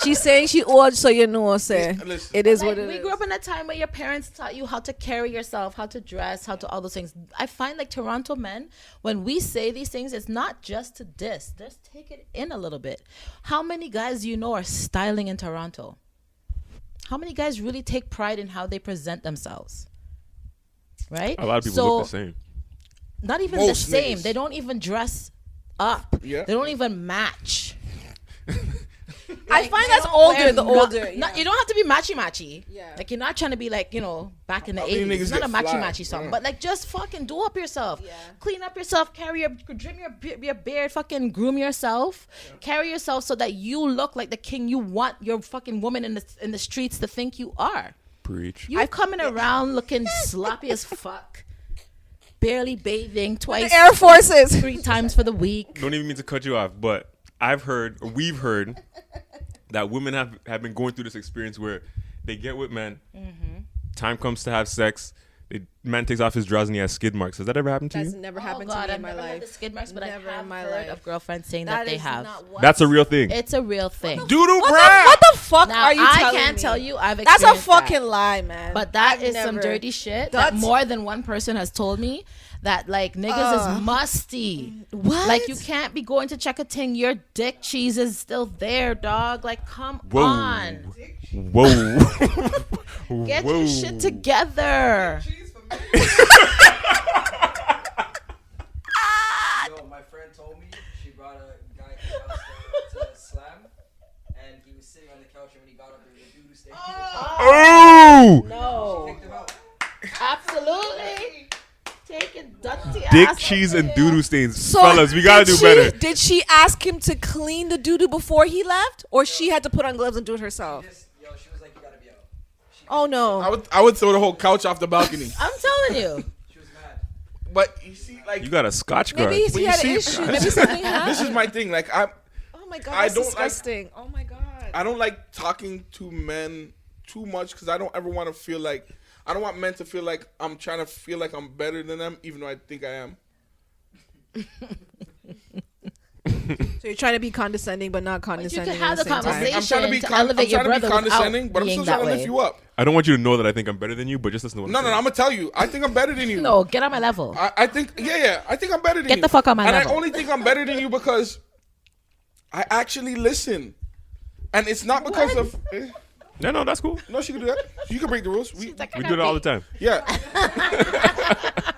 She's saying she old, so you know, sir. It is what it is. We grew up in a time where your parents taught you how to carry yourself, how to dress, how to all those things. I find like Toronto men, when we say these things, it's not just to diss. Just take it in a little bit. How many guys do you know are styling in Toronto? How many guys really take pride in how they present themselves? Right? A lot of people look the same. Not even Most the same. niggas. They don't even dress up. Yeah. They don't even match. I find that's older. The older. You don't have to be matchy. Yeah. Like you're not trying to be like, back in the many 80s. niggas It's not a get fly? matchy song. Yeah. But like just fucking do up yourself. Yeah. Clean up yourself, trim your beard, fucking groom yourself. Yeah. Carry yourself so that you look like the king you want your fucking woman in the streets to think you are. Preach. You coming around looking sloppy as fuck. Barely bathing twice. The Air Forces. 3 times for the week. Don't even mean to cut you off, but we've heard that women have been going through this experience where they get with men, time comes to have sex, man takes off his drawers and he has skid marks. Has that ever happened to That's you? never happened to me I've in my never had life. the skid marks, but Never I have in my heard life. of girlfriends saying that they have. That's a real thing. It's a real thing. Doodle What Brad. the fuck Now, are you I telling can't me? tell you I've That's a experienced fucking that. lie, man. But that I've is some never- dirty shit that That's- more than one person has told me that like niggas is musty. What? Like you can't be going to check a thing. Your dick cheese is still there, dog. Like come Whoa. on. Whoa. Get your shit together. Yo, my friend told me she brought a guy to the house to slam, and he was sitting on the couch, and when he got up, there was a dude who stayed on the couch. Oh! No. Picked him out. Absolutely. Taking dirty Dick, ass cheese, up and there. doo-doo stains. Fellas, we gotta did do better. Did she ask him to clean the doo-doo before he left? Or she had to put on gloves and do it herself? She was like, you gotta be out. Oh, no. I would throw the whole couch off the balcony. I'm telling you. She was mad. But you see, like, You got a scotch guard. Maybe But he you had see- an issue. Maybe something this happened. is my thing. Like, Oh, my God. I That's don't like- disgusting. Oh, my God. I don't like talking to men too much because I don't ever want to feel like I don't want men to feel like I'm trying to feel like I'm better than them, even though I think I am. So you're trying to be condescending, but not condescending. have at the the same time. conversation. I'm trying to be to elevate your brother condescending, without but I'm being still trying to that lift way. you up. I don't want you to know that I think I'm better than you, but just listen to what No, I'm no, saying. I'm gonna tell you. I think I'm better than you. No, get on my level. I think, yeah. I think I'm better than you. Get the fuck on my and level. I only think I'm better than you because I actually listen, and it's not because of. No, that's cool. No, she can do that. You can break the rules. We do it all the time. Yeah.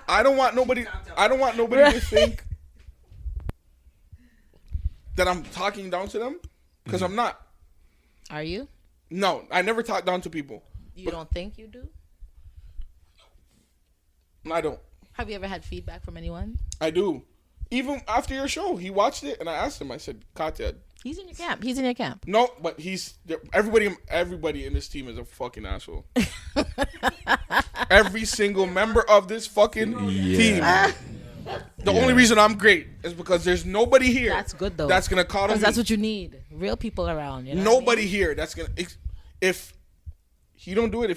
I don't want nobody to think that I'm talking down to them because I'm not. Are you? No, I never talk down to people. You don't think you do? I don't. Have you ever had feedback from anyone? I do. Even after your show, he watched it and I asked him. I said, "Katya, He's in your camp. He's in your camp. no, but everybody in this team is a fucking asshole. Every single member of this fucking team. The only reason I'm great is because there's nobody here. That's good though. That's gonna call me. Because that's what you need. Real people around. You know Nobody here. That's gonna. If he don't do it,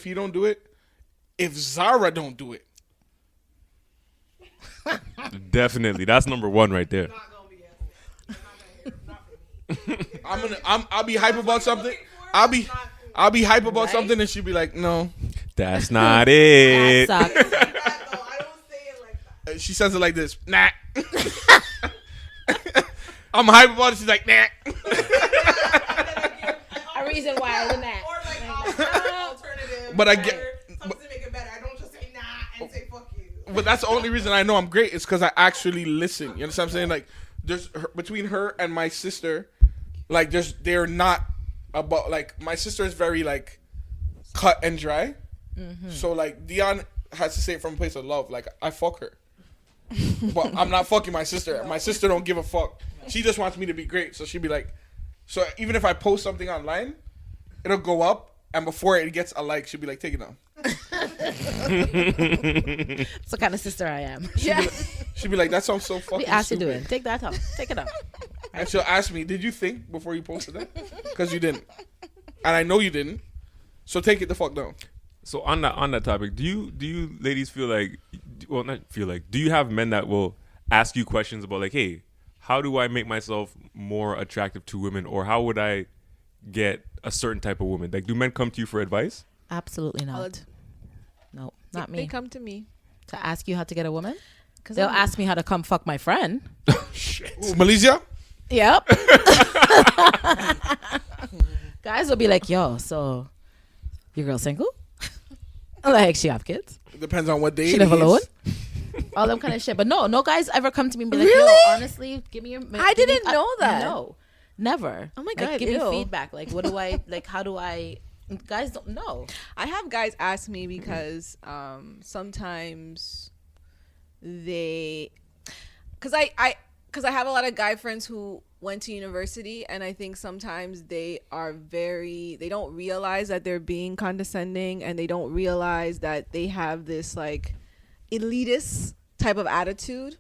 if Zara don't do it, Definitely. That's number one right there. Not gonna be it. I'll be hype about something. I'll be hype about something, and she'll be like, "No." That's not it. That sucks. I don't say it like that. She says it like this. Nah. I'm hype about it. She's like, nah. A reason why isn't that? Or like alternative. But I get- something to make it better. I don't just say nah and say fuck you. But that's the only reason I know I'm great is because I actually listen. You understand what I'm saying? Like, between her and my sister, like, they're not about, like, my sister is very, like, cut and dry. Mm-hmm. So, like, Dion has to say it from a place of love. Like, I fuck her. But I'm not fucking my sister. My sister don't give a fuck. She just wants me to be great. So she'd be like, so even if I post something online, it'll go up. And before it gets a like, she'll be like, take it down. That's the kind of sister I am. She'd be like, that sounds so fucking We asked you stupid. doing. Take that off. Take it off. And she'll ask me, did you think before you posted that? Because you didn't. And I know you didn't. So take it the fuck down. So on that topic, do you ladies feel like, well, not feel like, do you have men that will ask you questions about, like, hey, how do I make myself more attractive to women, or how would I get a certain type of woman? Like, do men come to you for advice? Absolutely not. No, not me. They come to me. To ask you how to get a woman? They'll ask me how to come fuck my friend. Shit. Ooh, Melizia? Yep. Guys will be like, yo, so your girl single? Like, she have kids? Depends on what day She it live is. alone? All them kind of shit. But no guys ever come to me and be like, Really? yo, honestly, give me your... I didn't know that. No, never. Oh my Like, God, give ew. me feedback. Like, what do I... Like, how do I... Guys don't know. I have guys ask me because sometimes they, because I have a lot of guy friends who went to university, and I think sometimes they don't realize that they're being condescending, and they don't realize that they have this like elitist type of attitude.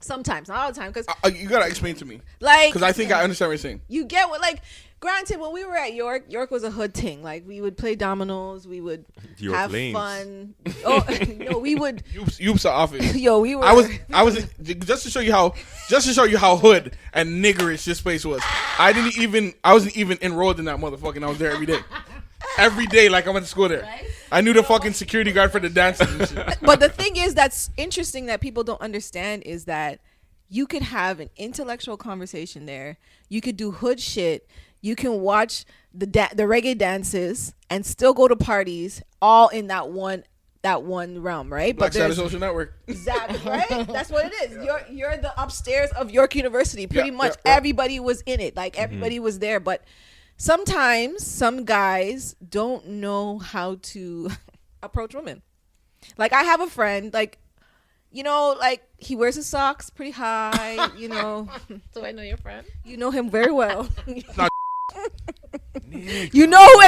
Sometimes, not all the time, because You gotta explain to me. like, Because I think I understand what you're saying. you get what, like, granted, when we were at York was a hood thing. Like, we would play dominoes, we would York have lanes. fun. Oh, no, we would. Youps the office. Yo, we were. I was just to show you how hood and niggerish this place was. I wasn't even enrolled in that motherfucker. And I was there every day. Every day, like I went to school there. I knew the fucking security guard for the dances and shit. But the thing is, that's interesting that people don't understand is that you could have an intellectual conversation there. You could do hood shit. You can watch the reggae dances and still go to parties, all in that one realm, right? Black Status there's- Social Network. Exactly, right? That's what it is. You're the upstairs of York University. Pretty much yeah. everybody was in it. Like, everybody was there. But sometimes some guys don't know how to approach women. Like, I have a friend, like, you know, like, he wears his socks pretty high, you know. Do I know your friend? You know him very well. Not You know who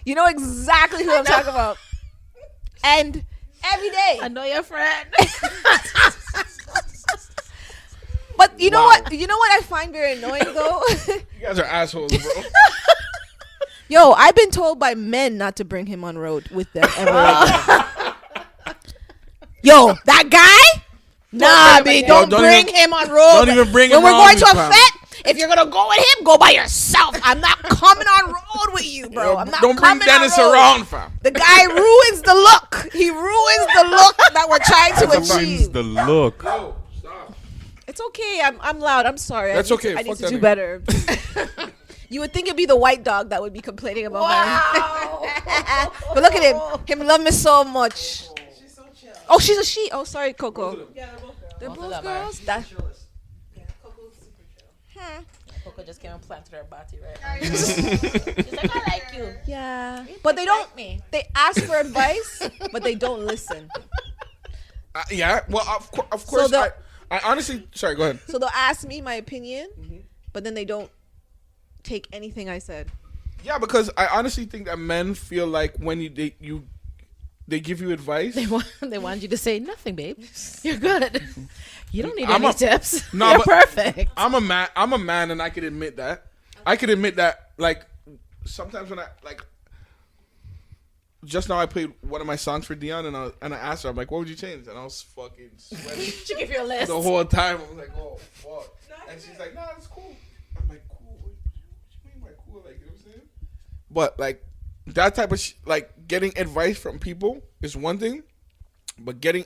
You know exactly who I'm talking about. And every day. I know your friend. But you know what? You know what I find very annoying though? You guys are assholes, bro. Yo, I've been told by men not to bring him on road with them ever again. Yo, that guy? Nah, B, don't bring him on road. Don't even bring when him we're on going me, to a fam. fete. If you're gonna go with him, go by yourself. I'm not coming on road with you, bro. I'm not Don't bring coming Dennis on road. around, fam. The guy ruins the look. He ruins the look that we're trying to Ruins achieve. the look. Yo, stop. It's okay. I'm loud. I'm sorry. That's okay. I need Fuck to that do nigga. better. You would think it'd be the white dog that would be complaining about Wow. my. But look at him. Him love me so much. She's so chill. Oh, she's a she. Oh, sorry, Coco. Yeah, they're both girls. They're Both both of them are. girls. That. Yeah, Coco's super chill. Coco just came and planted her body right. I know. She's like, I like you. Yeah. But they don't. Like me. They ask for advice, but they don't listen. Yeah. Well, of course. I honestly. Sorry. Go ahead. So they'll ask me my opinion, but then they don't take anything I said. Yeah, because I honestly think that men feel like when they give you advice. They want you to say nothing, babe. You're good. You don't need I'm any a- tips. No, You're but- perfect. I'm a man, and I can admit that. I can admit that. Like sometimes when I like. Just now, I played one of my songs for Dion, and I asked her, I'm like, "What would you change?" And I was fucking sweating She give you a list. the whole time. I was like, "Oh fuck!" And she's like, "Nah, it's cool." I'm like, "Cool? What you mean by cool? Like, you know what I'm saying?" But like that type of like getting advice from people is one thing, but getting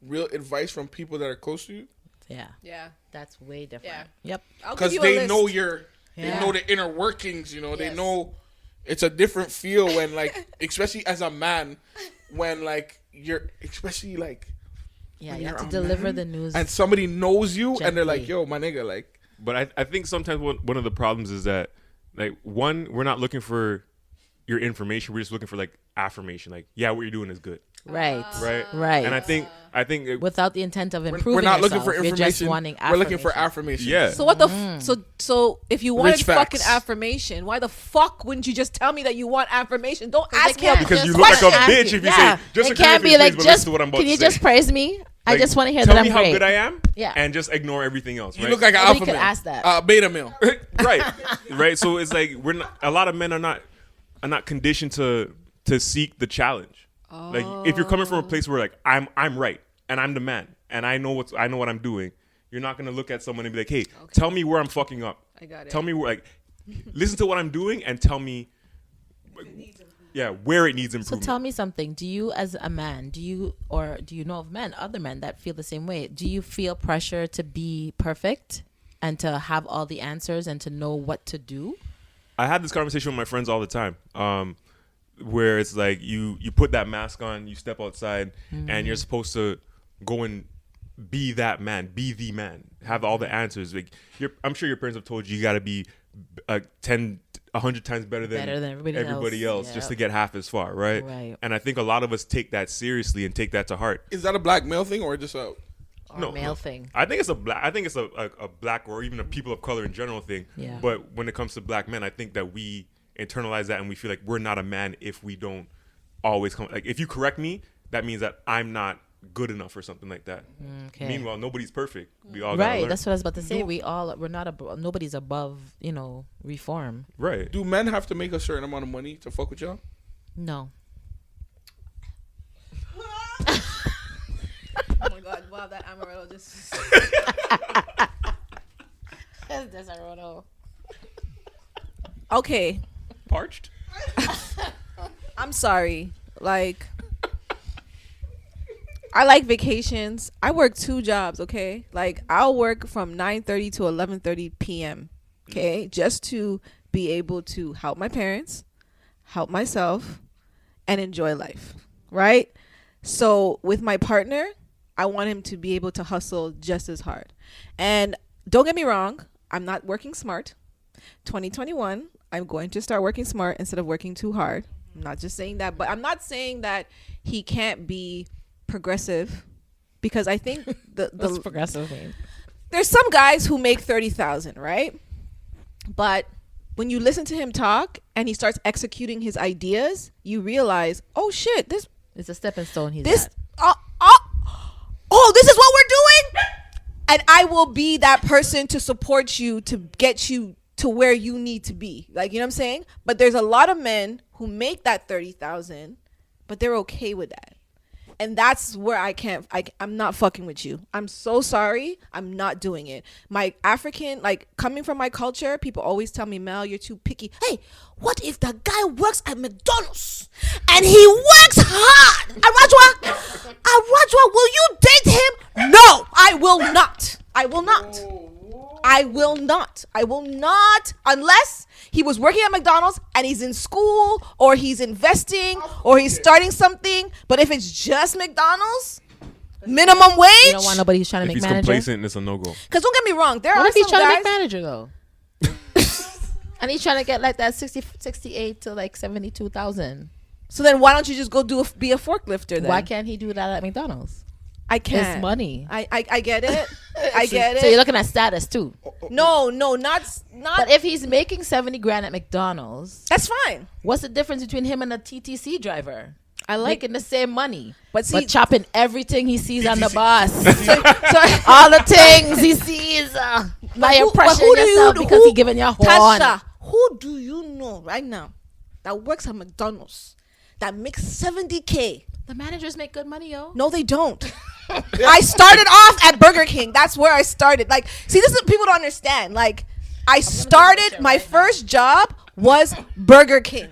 real advice from people that are close to you, Yeah, Yeah. that's way different. Yeah. Yep. I'll give because you a they list. know they Yeah. know the inner workings. You know, they Yes. know it's a different feel when like, especially as a man, when like you're especially like. Yeah, when you you're have to a deliver man the news. and somebody knows you and they're like, Gently. "Yo, my nigga, like." But I think sometimes one of the problems is that, like, one, we're not looking for your information. We're just looking for, like, affirmation. Like, yeah, what you're doing is good. Right. Right? Right. And I think Without the intent of improving We're not looking yourself, for you're just information. wanting We're looking for affirmation. affirmation. yeah. So what the so if you wanted Rich fucking facts. affirmation, why the fuck wouldn't you just tell me that you want affirmation? Don't They ask me can't a Because you just look like a ask bitch you. if you say, just It agree can't with be me, like, please, but just, listen to what I'm about can to you say. just praise me? I Like, just want to hear tell that me I'm how great. good I am, Yeah. and just ignore everything else. You Right? look like an Nobody alpha could male. ask that. Beta male. right, right. So it's like we're not. A lot of men are not conditioned to seek the challenge. Like if you're coming from a place where like I'm right and I'm the man and I know what I'm doing, you're not gonna look at someone and be like, hey, tell me where I'm fucking up. I got it. Tell me where like, listen to what I'm doing and tell me, where it needs So improvement. tell me something. Do you, as a man, do you know of other men that feel the same way? Do you feel pressure to be perfect and to have all the answers and to know what to do? I have this conversation with my friends all the time, where it's like you put that mask on, you step outside, and you're supposed to go and be that man, be the man, have all the answers. Like I'm sure your parents have told you got to be 100 times better than everybody else. just to get half as far, right? Right. And I think a lot of us take that seriously and take that to heart. Is that a black male thing or just a? Or male thing. I think it's a black or even a people of color in general thing. Yeah. But when it comes to black men, I think that we internalize that and we feel like we're not a man if we don't always come. Like if you correct me, that means that I'm not good enough or something like that. Okay. Meanwhile, nobody's perfect. We all gotta Right. learn. That's what I was about to say. We're not nobody's above, reform. Right. Do men have to make a certain amount of money to fuck with y'all? No. Oh my god! Wow, that Amaretto just. That's a Okay, Parched. I'm sorry. Like, I like vacations. I work 2 jobs. Okay, like I'll work from 9:30 to 11:30 p.m. Okay, just to be able to help my parents, help myself, and enjoy life. Right. So with my partner, I want him to be able to hustle just as hard. And don't get me wrong, I'm not working smart. 2021, I'm going to start working smart instead of working too hard. I'm not just saying that, but I'm not saying that he can't be progressive, because I think That's progressive. there's some guys who make 30,000, right? But when you listen to him talk and he starts executing his ideas, you realize, oh shit, this It's a stepping stone. He's this at. this is what we're doing, and I will be that person to support you, to get you to where you need to be. Like, you know what I'm saying? But there's a lot of men who make that 30,000, but they're okay with that. And that's where I'm not fucking with you. I'm so sorry. I'm not doing it. My African, like coming from my culture, people always tell me, Mel, you're too picky. Hey, what if the guy works at McDonald's and he works hard? Arajwa, will you date him? No, I will not. I will not. I will not. I will not unless he was working at McDonald's and he's in school or he's investing or he's starting something. But if it's just McDonald's, minimum wage. You don't want nobody who's trying to If make he's manager. complacent, it's a no go. Because don't get me wrong, there What are if he's some trying to guys. make manager though? And he's trying to get like that 68 to like 72,000. So then why don't you just go be a forklifter then? Why can't he do that at McDonald's? I can't. It's money. I get it. I get it. So you're looking at status too. No, not. But if he's making 70 grand at McDonald's, That's fine. what's the difference between him and a TTC driver? I like Making the same money, But see- chopping everything he sees on the bus. So, All the things he sees. By who- impression but who do yourself you- because who- he giving you a horn. Tasha, who do you know right now that works at McDonald's that makes 70K? The managers make good money, yo. No, they don't. I started off at Burger King. That's where I started. Like, see, this is what people don't understand. Like, I started my first job was Burger King.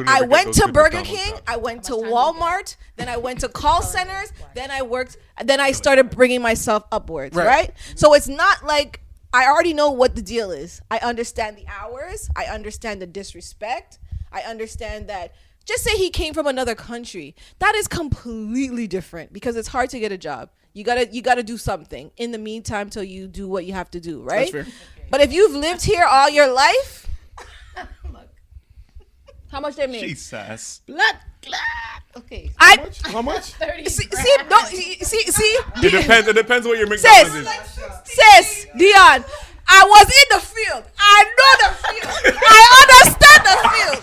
I went to Burger King. I went to Walmart. Then I went to call centers. Then I worked. Then I started bringing myself upwards. Right. So it's not like I already know what the deal is. I understand the hours. I understand the disrespect. I understand that. Just say he came from another country. That is completely different because it's hard to get a job. You gotta do something in the meantime till you do what you have to do, right? That's fair. But if you've lived here all your life, how much they make? Jesus. Blood clot. Okay. How much? 30 See, grand. no, see. It depends what your McDonald's is. Sis, Dion, I was in the field. I know the field. I understand the field.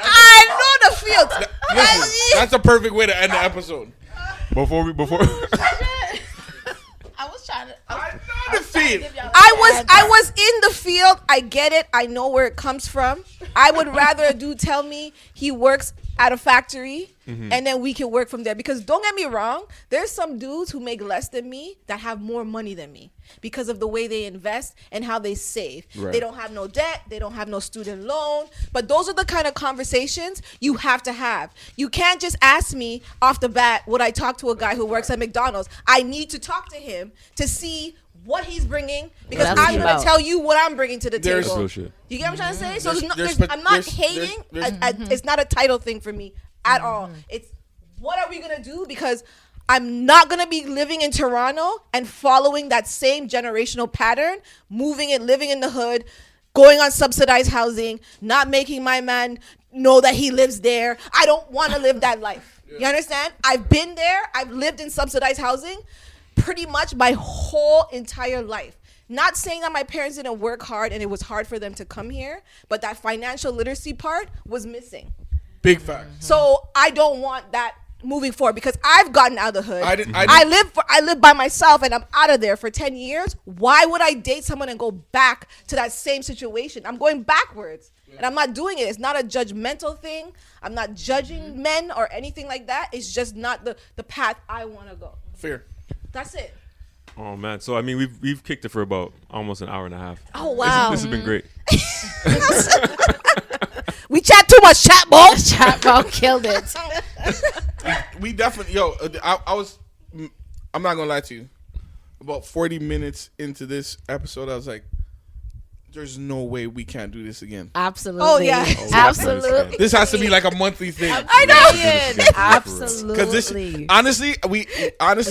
I know the field. Listen, that's a perfect way to end the episode. Before I was trying to. The feed. I was in the field. I get it. I know where it comes from. I would rather a dude tell me he works at a factory and then we can work from there. Because don't get me wrong, there's some dudes who make less than me that have more money than me because of the way they invest and how they save. Right. They don't have no debt. They don't have no student loan. But those are the kind of conversations you have to have. You can't just ask me off the bat, would I talk to a guy who works at McDonald's? I need to talk to him to see what he's bringing because That's I'm what going it's to tell you what I'm bringing to the There's- table. That's real shit. You get what I'm trying to say? So I'm not there's- hating. It's not a title thing for me at all. It's what are we gonna do? Because I'm not gonna be living in Toronto and following that same generational pattern, moving and living in the hood, going on subsidized housing, not making my man know that he lives there. I don't want to live that life. You understand? I've been there. I've lived in subsidized housing pretty much my whole entire life. Not saying that my parents didn't work hard and it was hard for them to come here, but that financial literacy part was missing. Big fact. So I don't want that moving forward because I've gotten out of the hood. I live by myself and I'm out of there for 10 years. Why would I date someone and go back to that same situation? I'm going backwards. And I'm not doing it. It's not a judgmental thing. I'm not judging men or anything like that. It's just not the path I want to go. Fair. That's it. Oh man, so I mean we've kicked it for about almost an hour and a half. Oh wow. This has been great. We chat too much, CHATBOUT. CHATBOUT killed it. We definitely, I'm not gonna lie to you. About 40 minutes into this episode, I was like, there's no way we can't do this again. Absolutely. Oh, yeah. Absolutely. This has to be like a monthly thing. I know. Absolutely. Because this, honestly,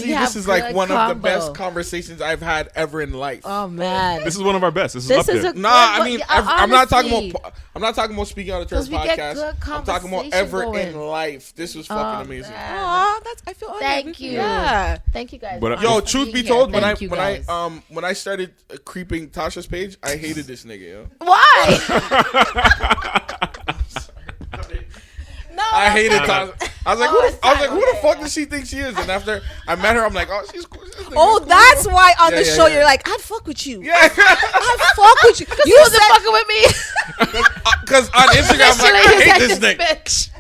this is like good one of the combo. best conversations I've had ever in life. Oh man. This is one of our best. This is This up is there. a Nah, good I mean, one. I'm not talking Honestly. about. I'm not talking about speaking out of turn 'Cause we get podcast. good I'm talking about conversation ever going. in life. This was fucking amazing. man. Aw, I feel honored. Thank you. Yeah. Thank you guys. But, for Yo, being truth be here. told, when Thank you guys. I started creeping Tasha's page, I hated this nigga, yo. Why? No, I hated Nah, Tasha. I was like, who the fuck does she think she is? And after I met her, I'm like, oh, she's cool. Oh, that's why on the Yeah, show yeah. you're like, I'd fuck with you. Yeah. I'd fuck with you. You wasn't fucking with me. Because on Instagram, I'm like, I hate this nigga. Bitch.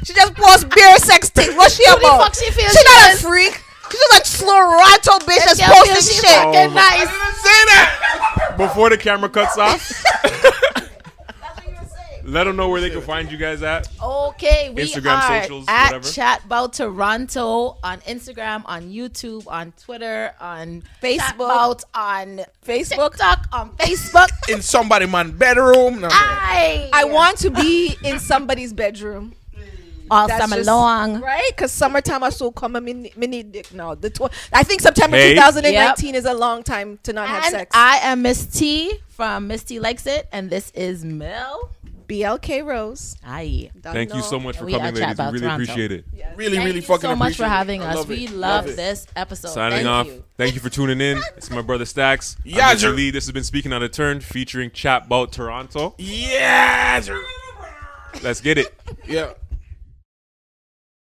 She just posts bare sex things. What's she Who the about? fuck she feels She not she a is? freak. She's just like Slowronto bitch that's Girl feels posting she shit. fucking Oh, nice. Say that. Before the camera cuts off, That's what you were saying. let them know where they can find you guys at. Okay, we Instagram, are socials, at whatever. CHATBOUT Toronto on Instagram, on YouTube, on Twitter, on Facebook. CHATBOUT, on Facebook. TikTok, on Facebook. In somebody man bedroom. No, I want to be in somebody's bedroom. all That's summer just- long. Right? Because summertime are so common. Me need dick now. I think September Hey. 2019 is a long time to not have And sex. I am Miss T from Miss T Likes It, and this is Mel. BLK Rose. Aye. Thank you so much for We coming, are ladies. We CHATBOUT really Toronto. appreciate it. really, Thank really you fucking so much for appreciate it. having I us. love We it. love it. this episode. Signing Thank off. you. Thank you for tuning in. It's my brother Staxxx. Yeah, I'm Mr. sir. Lee. This has been Speaking Out of Turn featuring CHATBOUT Toronto. Yeah. Let's get it. Yeah.